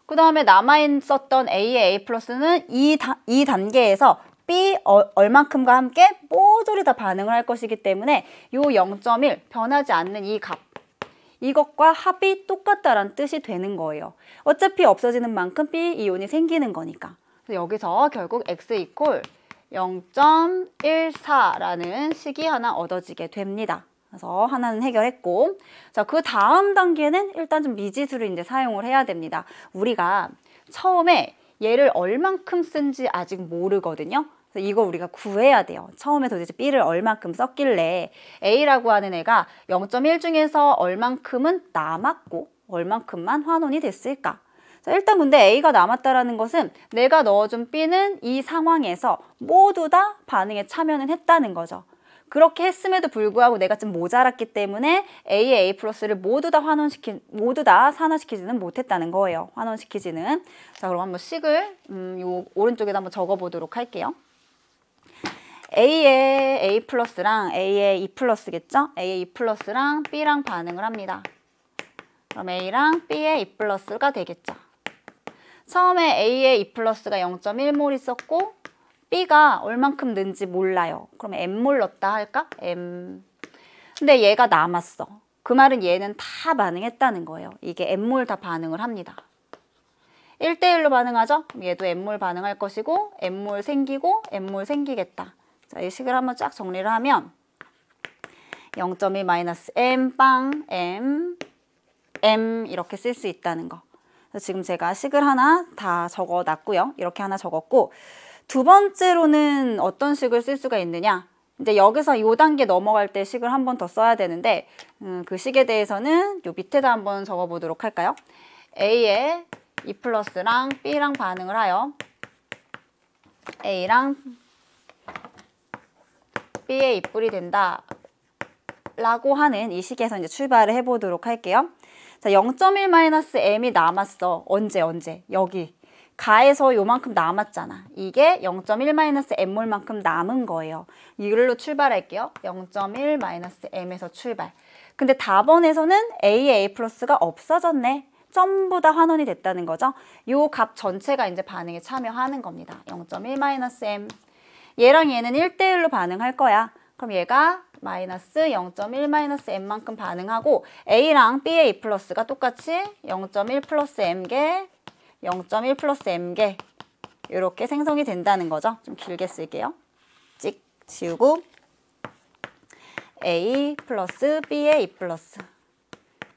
그 다음에 남아있었던 A의 A 플러스는 이 단계에서 B 얼만큼과 함께 모조리 다 반응을 할 것이기 때문에 요 0.1 변하지 않는 이 값 이것과 합이 똑같다라는 뜻이 되는 거예요. 어차피 없어지는 만큼 B 이온이 생기는 거니까. 그래서 여기서 결국 X 이퀄 0.14라는 식이 하나 얻어지게 됩니다. 그래서 하나는 해결했고, 자, 그 다음 단계는 일단 좀 미지수를 이제 사용을 해야 됩니다. 우리가 처음에 얘를 얼만큼 쓴지 아직 모르거든요. 그래서 이거 우리가 구해야 돼요. 처음에 도대체 B를 얼만큼 썼길래 A라고 하는 애가 0.1 중에서 얼만큼은 남았고 얼만큼만 환원이 됐을까? 자, 일단 근데 A가 남았다라는 것은 내가 넣어준 B는 이 상황에서 모두 다 반응에 참여는 했다는 거죠. 그렇게 했음에도 불구하고 내가 좀 모자랐기 때문에 A의 A 플러스를 모두 다 산화시키지는 못했다는 거예요. 환원시키지는. 자, 그럼 한번 식을 요 오른쪽에다 한번 적어보도록 할게요. A의 A 플러스랑 A의 E 플러스겠죠? A의 E 플러스랑 B랑 반응을 합니다. 그럼 A랑 B의 E 플러스가 되겠죠. 처음에 A의 E 플러스가 0.1몰 있었고 B가 얼만큼 는지 몰라요. 그럼 M몰 넣었다 할까? M. 근데 얘가 남았어. 그 말은 얘는 다 반응했다는 거예요. 이게 M몰 다 반응을 합니다. 1대1로 반응하죠? 얘도 M몰 반응할 것이고 M몰 생기고 M몰 생기겠다. 자, 이 식을 한번 쫙 정리를 하면 0.1 마이너스 M 빵 M M 이렇게 쓸 수 있다는 거. 그래서 지금 제가 식을 하나 다 적어놨고요. 이렇게 하나 적었고 두 번째로는 어떤 식을 쓸 수가 있느냐? 이제 여기서 이 단계 넘어갈 때 식을 한 번 더 써야 되는데 그 식에 대해서는 요 밑에다 한번 적어보도록 할까요? A의 E 플러스랑 B랑 반응을 하여 A랑 B의 입불이 된다 라고 하는 이 식에서 이제 출발을 해보도록 할게요. 자, 0.1-m이 남았어. 언제? 여기. 가에서 요만큼 남았잖아. 이게 0.1-m몰만큼 남은 거예요. 이걸로 출발할게요. 0.1-m에서 출발. 근데 답원에서는 A의 A 플러스가 없어졌네. 전부 다 환원이 됐다는 거죠. 요 값 전체가 이제 반응에 참여하는 겁니다. 0.1-m. 얘랑 얘는 1대1로 반응할 거야. 그럼 얘가 마이너스 0.1-m만큼 반응하고 A랑 B의 E 플러스가 똑같이 0.1 플러스 m개, 0.1 플러스 m개 이렇게 생성이 된다는 거죠. 좀 길게 쓸게요. 찍 지우고 A 플러스 B의 E 플러스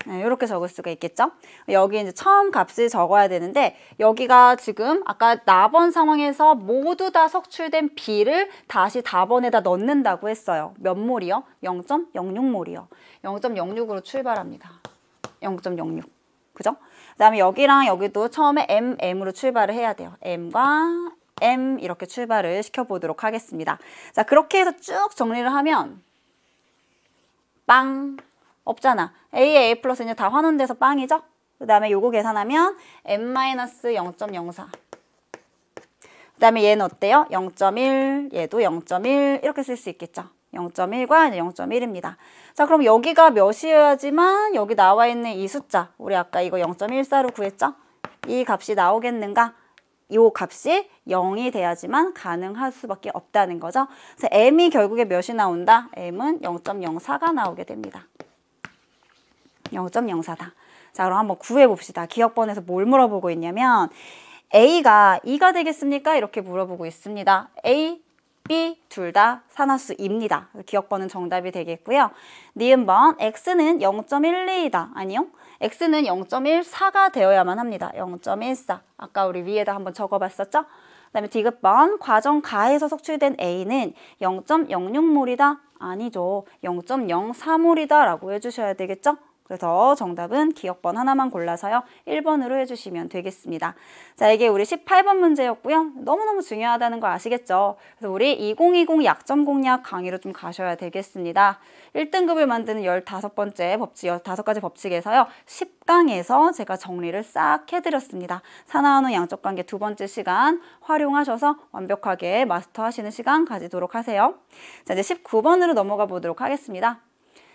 네, 이렇게 적을 수가 있겠죠. 여기 이제 처음 값을 적어야 되는데 여기가 지금 아까 나번 상황에서 모두 다 석출된 B를 다시 답원에다 넣는다고 했어요. 몇 몰이요? 0.06몰이요. 0.06으로 출발합니다. 0.06. 그죠? 그 다음에 여기랑 여기도 처음에 M으로 출발을 해야 돼요. M과 M 이렇게 출발을 시켜보도록 하겠습니다. 자, 그렇게 해서 쭉 정리를 하면 빵! 없잖아. A에 A 플러스 이제 다 환원돼서 빵이죠? 그 다음에 요거 계산하면 M-0.04. 그 다음에 얘는 어때요? 0.1, 얘도 0.1 이렇게 쓸 수 있겠죠? 0.1과 0.1입니다. 자, 그럼 여기가 몇이어야지만 여기 나와 있는 이 숫자, 우리 아까 이거 0.14로 구했죠? 이 값이 나오겠는가? 이 값이 0이 돼야지만 가능할 수밖에 없다는 거죠. 그래서 M이 결국에 몇이 나온다? M은 0.04가 나오게 됩니다. 0.04다. 자, 그럼 한번 구해봅시다. 기억번에서 뭘 물어보고 있냐면 A가 2가 되겠습니까? 이렇게 물어보고 있습니다. A, B 둘 다 산화수입니다. 기억번은 정답이 되겠고요. 니은번 X는 0.12이다. 아니요. X는 0.14가 되어야만 합니다. 0.14. 아까 우리 위에다 한번 적어봤었죠? 그 다음에 디귿번 과정 가에서 석출된 A는 0.06몰이다. 아니죠. 0.04몰이다 라고 해주셔야 되겠죠? 그래서 정답은 기억번 하나만 골라서요. 1번으로 해주시면 되겠습니다. 자, 이게 우리 18번 문제였고요. 너무너무 중요하다는 거 아시겠죠? 그래서 우리 2020 약점 공략 강의로 좀 가셔야 되겠습니다. 1등급을 만드는 15번째 법칙, 15가지 법칙에서요. 10강에서 제가 정리를 싹 해드렸습니다. 산화한우 양적 관계 2번째 시간 활용하셔서 완벽하게 마스터하시는 시간 가지도록 하세요. 자, 이제 19번으로 넘어가 보도록 하겠습니다.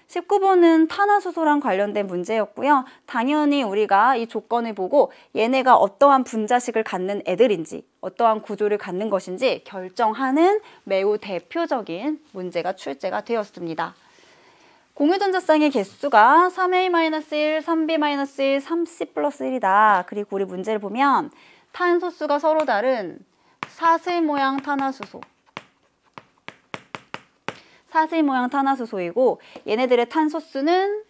19번은 탄화수소랑 관련된 문제였고요. 당연히 우리가 이 조건을 보고 얘네가 어떠한 분자식을 갖는 애들인지 어떠한 구조를 갖는 것인지 결정하는 매우 대표적인 문제가 출제가 되었습니다. 공유전자쌍의 개수가 3A-1, 3B-1, 3C 플러스 1이다. 그리고 우리 문제를 보면 탄소수가 서로 다른 사슬 모양 탄화수소 사슬 모양 탄화수소이고 얘네들의 탄소수는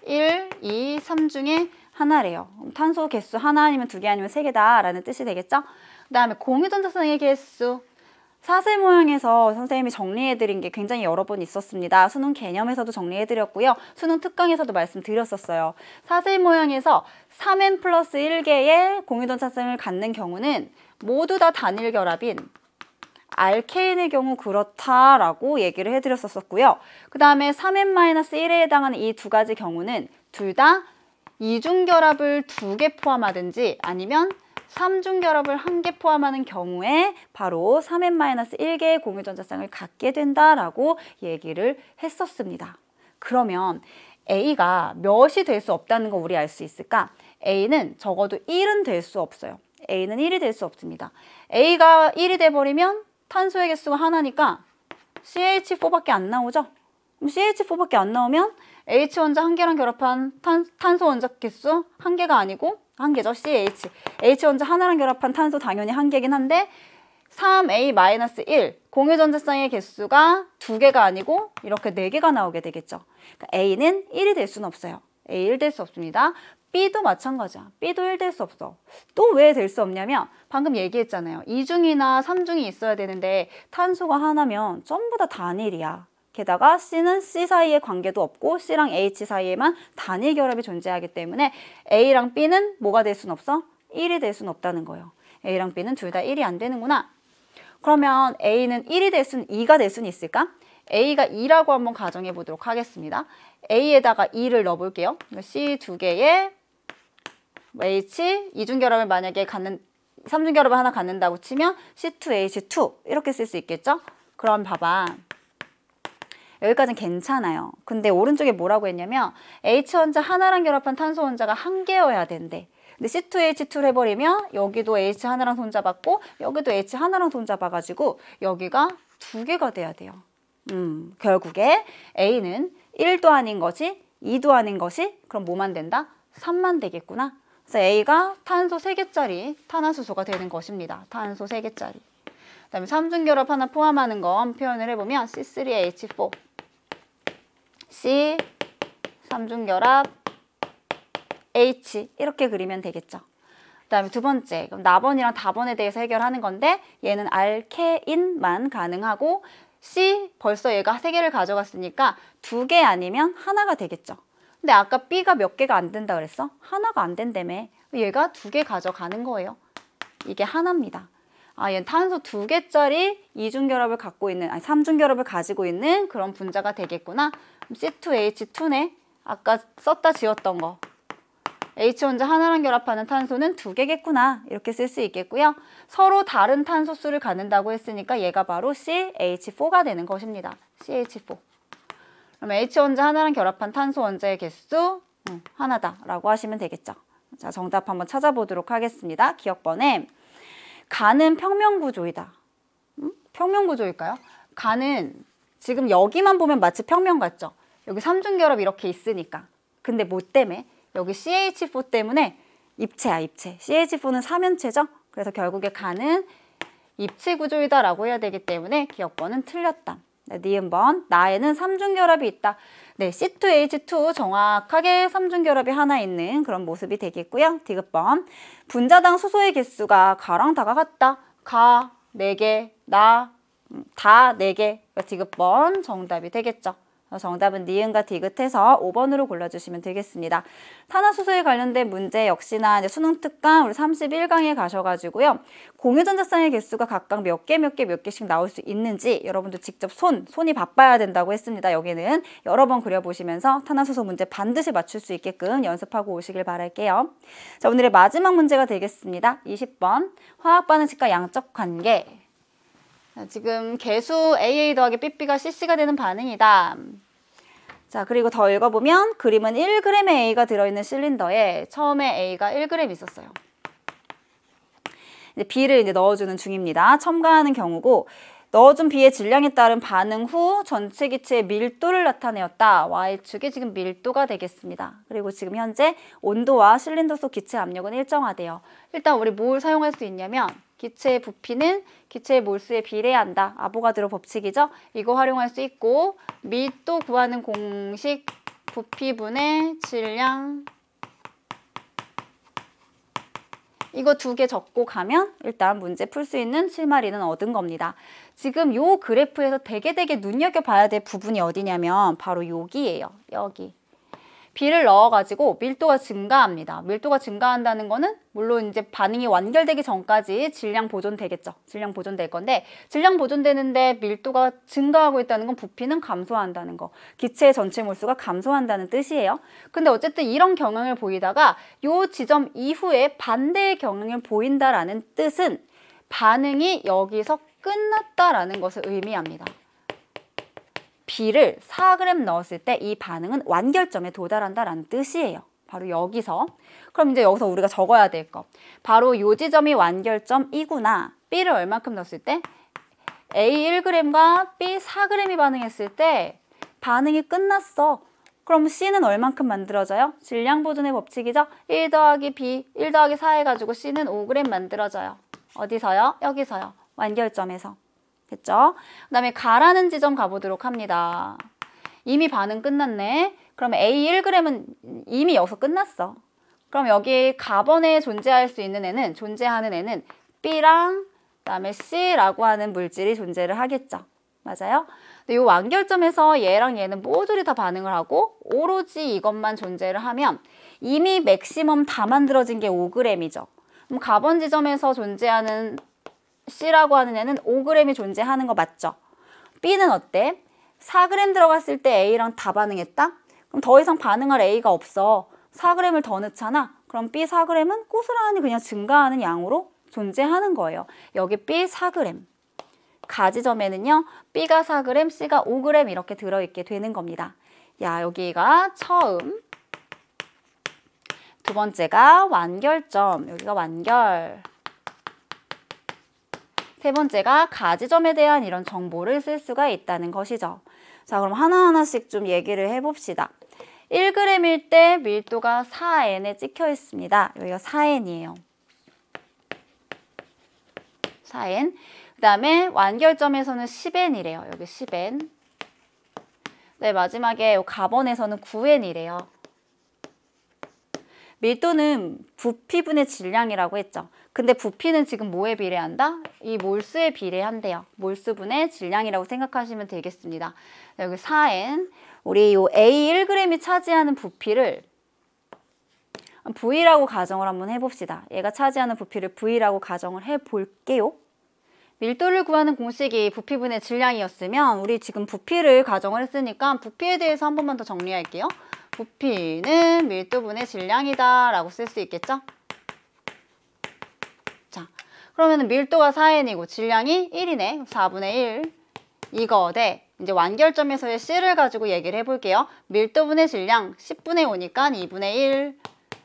1, 2, 3 중에 하나래요. 탄소 개수 하나 아니면 2개 아니면 3개다 라는 뜻이 되겠죠? 그 다음에 공유전자쌍의 개수 사슬 모양에서 선생님이 정리해드린 게 굉장히 여러 번 있었습니다. 수능 개념에서도 정리해드렸고요. 수능 특강에서도 말씀드렸었어요. 사슬 모양에서 3N 플러스 1개의 공유전자쌍을 갖는 경우는 모두 다 단일 결합인 알케인의 경우 그렇다라고 얘기를 해드렸었고요. 그 다음에 3N-1에 해당하는 이 두 가지 경우는 둘 다 이중결합을 2개 포함하든지 아니면 3중결합을 1개 포함하는 경우에 바로 3N-1개의 공유전자쌍을 갖게 된다라고 얘기를 했었습니다. 그러면 A가 몇이 될 수 없다는 거 우리 알 수 있을까? A는 적어도 1은 될 수 없어요. A는 1이 될 수 없습니다. A가 1이 돼버리면 탄소의 개수가 하나니까 CH4밖에 안 나오죠? 그럼 CH4밖에 안 나오면 H 원자 한 개랑 결합한 탄소 원자 개수 한 개가 아니고 한 개죠. CH. H 원자 하나랑 결합한 탄소 당연히 한 개긴 한데 3A-1 공유전자쌍의 개수가 2개가 아니고 이렇게 4개가 나오게 되겠죠. 그러니까 A는 1이 될 수는 없어요. A 1 될 수 없습니다. B도 마찬가지야. B도 1 될 수 없어. 또 왜 될 수 없냐면 방금 얘기했잖아요. 2중이나 3중이 있어야 되는데 탄소가 하나면 전부 다 단일이야. 게다가 C는 C 사이에 관계도 없고 C랑 H 사이에만 단일 결합이 존재하기 때문에 A랑 B는 뭐가 될 순 없어? 1이 될 순 없다는 거예요. A랑 B는 둘 다 1이 안 되는구나. 그러면 A는 1이 될 순 2가 될 수는 있을까? A가 2라고 한번 가정해 보도록 하겠습니다. A에다가 2를 넣어볼게요. C 두 개에 H 이중결합을 만약에 삼중결합을 하나 갖는다고 치면 C2H2 이렇게 쓸 수 있겠죠? 그럼 봐봐. 여기까지는 괜찮아요. 근데 오른쪽에 뭐라고 했냐면 H 원자 하나랑 결합한 탄소 원자가 한 개여야 된대. 근데 C2H2를 해버리면 여기도 H 하나랑 손잡았고 여기도 H 하나랑 손잡아가지고 여기가 두 개가 돼야 돼요. 결국에 A는 1도 아닌 것이 2도 아닌 것이 그럼 뭐만 된다? 3만 되겠구나. 그래서 A가 탄소 3개짜리 탄화수소가 되는 것입니다. 탄소 3개짜리. 그 다음에 삼중결합 하나 포함하는 건 표현을 해보면 C3H4 C 삼중결합 H 이렇게 그리면 되겠죠. 그 다음에 두 번째, 그럼 나번이랑 다번에 대해서 해결하는 건데 얘는 알케인만 가능하고 C 벌써 얘가 3개를 가져갔으니까 2개 아니면 하나가 되겠죠. 근데 아까 B가 몇 개가 안 된다 그랬어? 하나가 안 된다며. 얘가 2개 가져가는 거예요. 이게 하나입니다. 아, 얘는 탄소 2개짜리 이중결합을 갖고 있는, 아니 삼중결합을 가지고 있는 그런 분자가 되겠구나. C2H2네. 아까 썼다 지웠던 거. H 원자 하나랑 결합하는 탄소는 2개겠구나. 이렇게 쓸 수 있겠고요. 서로 다른 탄소 수를 갖는다고 했으니까 얘가 바로 CH4가 되는 것입니다. CH4. 그럼 H 원자 하나랑 결합한 탄소 원자의 개수 하나다라고 하시면 되겠죠. 자, 정답 한번 찾아보도록 하겠습니다. 기억번에 간은 평면구조이다. 평면구조일까요? 간은 지금 여기만 보면 마치 평면 같죠? 여기 삼중결합 이렇게 있으니까. 근데 뭐 때문에? 여기 CH4 때문에 입체야, 입체. CH4는 삼연체죠? 그래서 결국에 간은 입체 구조이다 라고 해야 되기 때문에 기억번은 틀렸다. 네, 니은번, 나에는 삼중결합이 있다. 네, C2H2 정확하게 삼중결합이 하나 있는 그런 모습이 되겠고요. 디귿번, 분자당 수소의 개수가 가랑 다가 같다. 가 4개, 나 다 4개. 디귿번 정답이 되겠죠. 정답은 니은과 디귿해서 5번으로 골라주시면 되겠습니다. 탄화수소에 관련된 문제 역시나 이제 수능 특강 우리 31강에 가셔가지고요. 공유전자쌍의 개수가 각각 몇 개씩 나올 수 있는지 여러분도 직접 손이 바빠야 된다고 했습니다. 여기는 여러 번 그려보시면서 탄화수소 문제 반드시 맞출 수 있게끔 연습하고 오시길 바랄게요. 자, 오늘의 마지막 문제가 되겠습니다. 20번 화학반응식과 양적 관계. 지금 개수 AA 더하기 BB가 CC가 되는 반응이다. 자, 그리고 더 읽어보면 그림은 1g의 A가 들어있는 실린더에 처음에 A가 1g 있었어요. 이제 B를 이제 넣어주는 중입니다. 첨가하는 경우고 넣어준 B의 질량에 따른 반응 후 전체 기체의 밀도를 나타내었다. Y축이 지금 밀도가 되겠습니다. 그리고 지금 현재 온도와 실린더 속 기체 압력은 일정하대요. 일단 우리 뭘 사용할 수 있냐면 기체의 부피는 기체의 몰수에 비례한다. 아보가드로 법칙이죠. 이거 활용할 수 있고 밀도 구하는 공식 부피분의 질량 이거 2개 적고 가면 일단 문제 풀 수 있는 실마리는 얻은 겁니다. 지금 요 그래프에서 되게 눈여겨봐야 될 부분이 어디냐면 바로 여기예요. 여기. B를 넣어가지고 밀도가 증가합니다. 밀도가 증가한다는 거는 물론 이제 반응이 완결되기 전까지 질량 보존되겠죠. 질량 보존될 건데 질량 보존되는데 밀도가 증가하고 있다는 건 부피는 감소한다는 거. 기체의 전체 몰수가 감소한다는 뜻이에요. 근데 어쨌든 이런 경향을 보이다가 요 지점 이후에 반대의 경향을 보인다라는 뜻은 반응이 여기서 끝났다라는 것을 의미합니다. B를 4g 넣었을 때 이 반응은 완결점에 도달한다라는 뜻이에요. 바로 여기서. 그럼 이제 여기서 우리가 적어야 될 거. 바로 요 지점이 완결점이구나. B를 얼만큼 넣었을 때? A 1g과 B 4g이 반응했을 때 반응이 끝났어. 그럼 C는 얼만큼 만들어져요? 질량 보존의 법칙이죠? 1 더하기 B, 1 더하기 4 해가지고 C는 5g 만들어져요. 어디서요? 여기서요. 완결점에서. 됐죠? 그 다음에 가라는 지점 가보도록 합니다. 이미 반응 끝났네. 그럼 A 1g은 이미 여기서 끝났어. 그럼 여기 가번에 존재하는 애는 B랑 그다음에 C라고 하는 물질이 존재를 하겠죠. 맞아요? 근데 이 완결점에서 얘랑 얘는 모조리 다 반응을 하고 오로지 이것만 존재를 하면 이미 맥시멈 다 만들어진 게 5g이죠. 그럼 가번 지점에서 존재하는 C라고 하는 애는 5g이 존재하는 거 맞죠? B는 어때? 4g 들어갔을 때 A랑 다 반응했다? 그럼 더 이상 반응할 A가 없어. 4g을 더 넣잖아. 그럼 B 4g은 고스란히 그냥 증가하는 양으로 존재하는 거예요. 여기 B 4g. 가지점에는요. B가 4g, C가 5g 이렇게 들어있게 되는 겁니다. 야, 여기가 처음. 두 번째가 완결점. 여기가 완결. 세 번째가 가지점에 대한 이런 정보를 쓸 수가 있다는 것이죠. 자, 그럼 하나하나씩 좀 얘기를 해봅시다. 1g일 때 밀도가 4N에 찍혀 있습니다. 여기가 4N이에요. 4N. 그 다음에 완결점에서는 10N이래요. 여기 10N. 네, 마지막에 가번에서는 9N이래요. 밀도는 부피분의 질량이라고 했죠. 근데 부피는 지금 뭐에 비례한다? 이 몰수에 비례한대요. 몰수분의 질량이라고 생각하시면 되겠습니다. 여기 4N. 우리 요 A 1g이 차지하는 부피를 V라고 가정을 한번 해봅시다. 얘가 차지하는 부피를 V라고 가정을 해볼게요. 밀도를 구하는 공식이 부피분의 질량이었으면 우리 지금 부피를 가정을 했으니까 부피에 대해서 한 번만 더 정리할게요. 부피는 밀도분의 질량이다 라고 쓸 수 있겠죠? 자, 그러면 밀도가 4N이고 질량이 1이네. 4분의 1. 이거 대 이제 완결점에서의 C를 가지고 얘기를 해볼게요. 밀도분의 질량 10분의 5니까 2분의 1.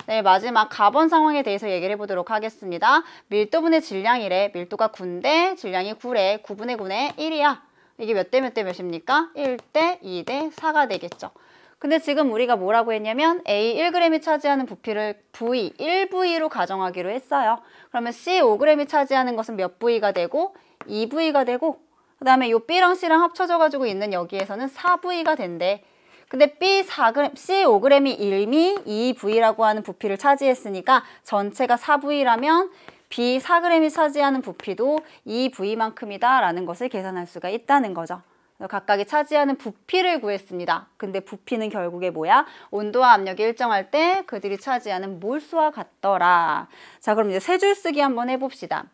네, 마지막 가번 상황에 대해서 얘기를 해보도록 하겠습니다. 밀도분의 질량이래. 밀도가 9인데 질량이 9래. 9분의 9네 1이야. 이게 몇 대 몇 대 몇입니까? 1대 2대 4가 되겠죠. 근데 지금 우리가 뭐라고 했냐면 A 1g이 차지하는 부피를 V, 1V로 가정하기로 했어요. 그러면 C 5g이 차지하는 것은 몇 V가 되고 2V가 되고 그 다음에 요 B랑 C랑 합쳐져가지고 있는 여기에서는 4V가 된대. 근데 B 4g, C 5g이 이미 2V라고 하는 부피를 차지했으니까 전체가 4V라면 B 4g이 차지하는 부피도 2V만큼이다 라는 것을 계산할 수가 있다는 거죠. 각각이 차지하는 부피를 구했습니다. 근데 부피는 결국에 뭐야? 온도와 압력이 일정할 때 그들이 차지하는 몰수와 같더라. 자, 그럼 이제 세 줄 쓰기 한번 해봅시다.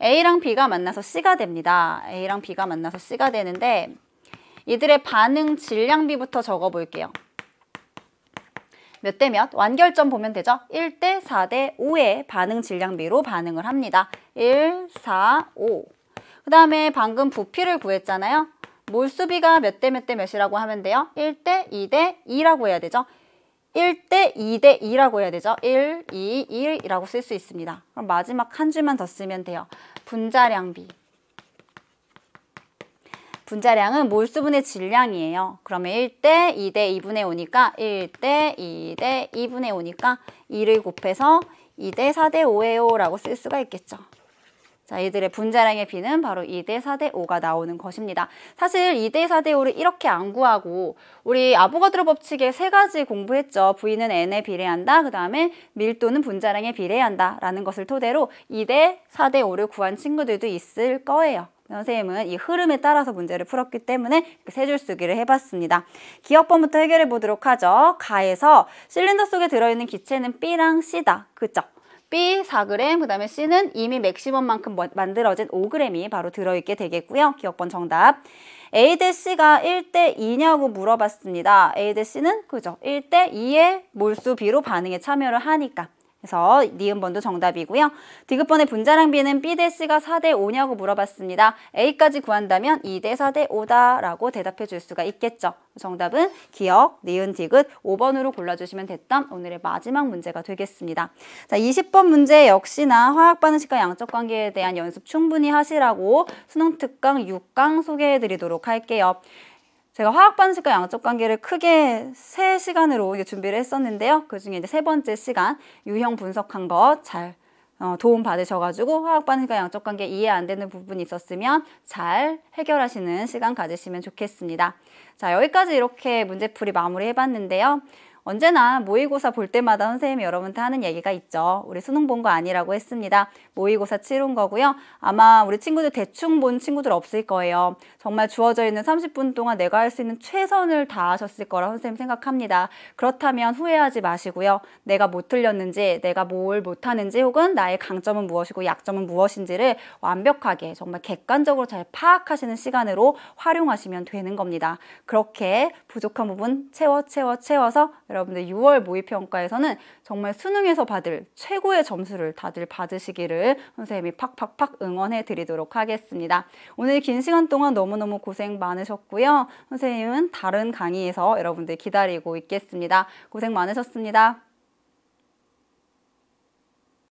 A랑 B가 만나서 C가 됩니다. A랑 B가 만나서 C가 되는데 이들의 반응 질량비부터 적어볼게요. 몇 대 몇? 완결점 보면 되죠? 1대 4대 5의 반응 질량비로 반응을 합니다. 1, 4, 5. 그 다음에 방금 부피를 구했잖아요. 몰수비가 몇 대 몇 대 몇이라고 하면 돼요? 1대 2대 2라고 해야 되죠? 1대 2대 2라고 해야 되죠? 1, 2, 1이라고 쓸 수 있습니다. 그럼 마지막 한 줄만 더 쓰면 돼요. 분자량비. 분자량은 몰수분의 질량이에요. 그러면 1대 2대 2분의 5니까 1대 2대 2분의 5니까 2를 곱해서 2대 4대 5예요 라고 쓸 수가 있겠죠. 자, 이들의 분자량의 비는 바로 2대 4대 5가 나오는 것입니다. 사실 2대 4대 5를 이렇게 안 구하고 우리 아보가드로 법칙에 세 가지 공부했죠. V는 N에 비례한다. 그 다음에 밀도는 분자량에 비례한다. 라는 것을 토대로 2대 4대 5를 구한 친구들도 있을 거예요. 선생님은 이 흐름에 따라서 문제를 풀었기 때문에 세 줄 쓰기를 해봤습니다. 기억번부터 해결해 보도록 하죠. 가에서 실린더 속에 들어있는 기체는 B랑 C다. 그죠? B 4g, 그 다음에 C는 이미 맥시멈만큼 만들어진 5g이 바로 들어있게 되겠고요. 기억번 정답. A 대 C가 1대 2냐고 물어봤습니다. A 대 C는 그죠? 1대 2의 몰수비로 반응에 참여를 하니까. 그래서 니은번도 정답이고요. 디귿번의 분자량비는 B 대 C가 4대 5냐고 물어봤습니다. A까지 구한다면 2대 4대 5다 라고 대답해 줄 수가 있겠죠. 정답은 기억, 니은, 디귿 5번으로 골라주시면 됐던 오늘의 마지막 문제가 되겠습니다. 자, 20번 문제 역시나 화학반응식과 양적관계에 대한 연습 충분히 하시라고 수능 특강 6강 소개해 드리도록 할게요. 제가 화학반응식과 양적관계를 크게 3시간으로 준비를 했었는데요. 그중에 이제 세 번째 시간 유형 분석한 거 잘 도움 받으셔가지고 화학반응식과 양적관계 이해 안 되는 부분이 있었으면 잘 해결하시는 시간 가지시면 좋겠습니다. 자, 여기까지 이렇게 문제풀이 마무리 해봤는데요. 언제나 모의고사 볼 때마다 선생님이 여러분한테 하는 얘기가 있죠. 우리 수능 본 거 아니라고 했습니다. 모의고사 치른 거고요. 아마 우리 친구들 대충 본 친구들 없을 거예요. 정말 주어져 있는 30분 동안 내가 할 수 있는 최선을 다하셨을 거라 선생님 생각합니다. 그렇다면 후회하지 마시고요. 내가 뭐 틀렸는지, 내가 뭘 못하는지, 혹은 나의 강점은 무엇이고 약점은 무엇인지를 완벽하게 정말 객관적으로 잘 파악하시는 시간으로 활용하시면 되는 겁니다. 그렇게 부족한 부분 채워서 여러분들 6월 모의평가에서는 정말 수능에서 받을 최고의 점수를 다들 받으시기를 선생님이 팍팍팍 응원해 드리도록 하겠습니다. 오늘 긴 시간 동안 너무너무 고생 많으셨고요. 선생님은 다른 강의에서 여러분들 기다리고 있겠습니다. 고생 많으셨습니다.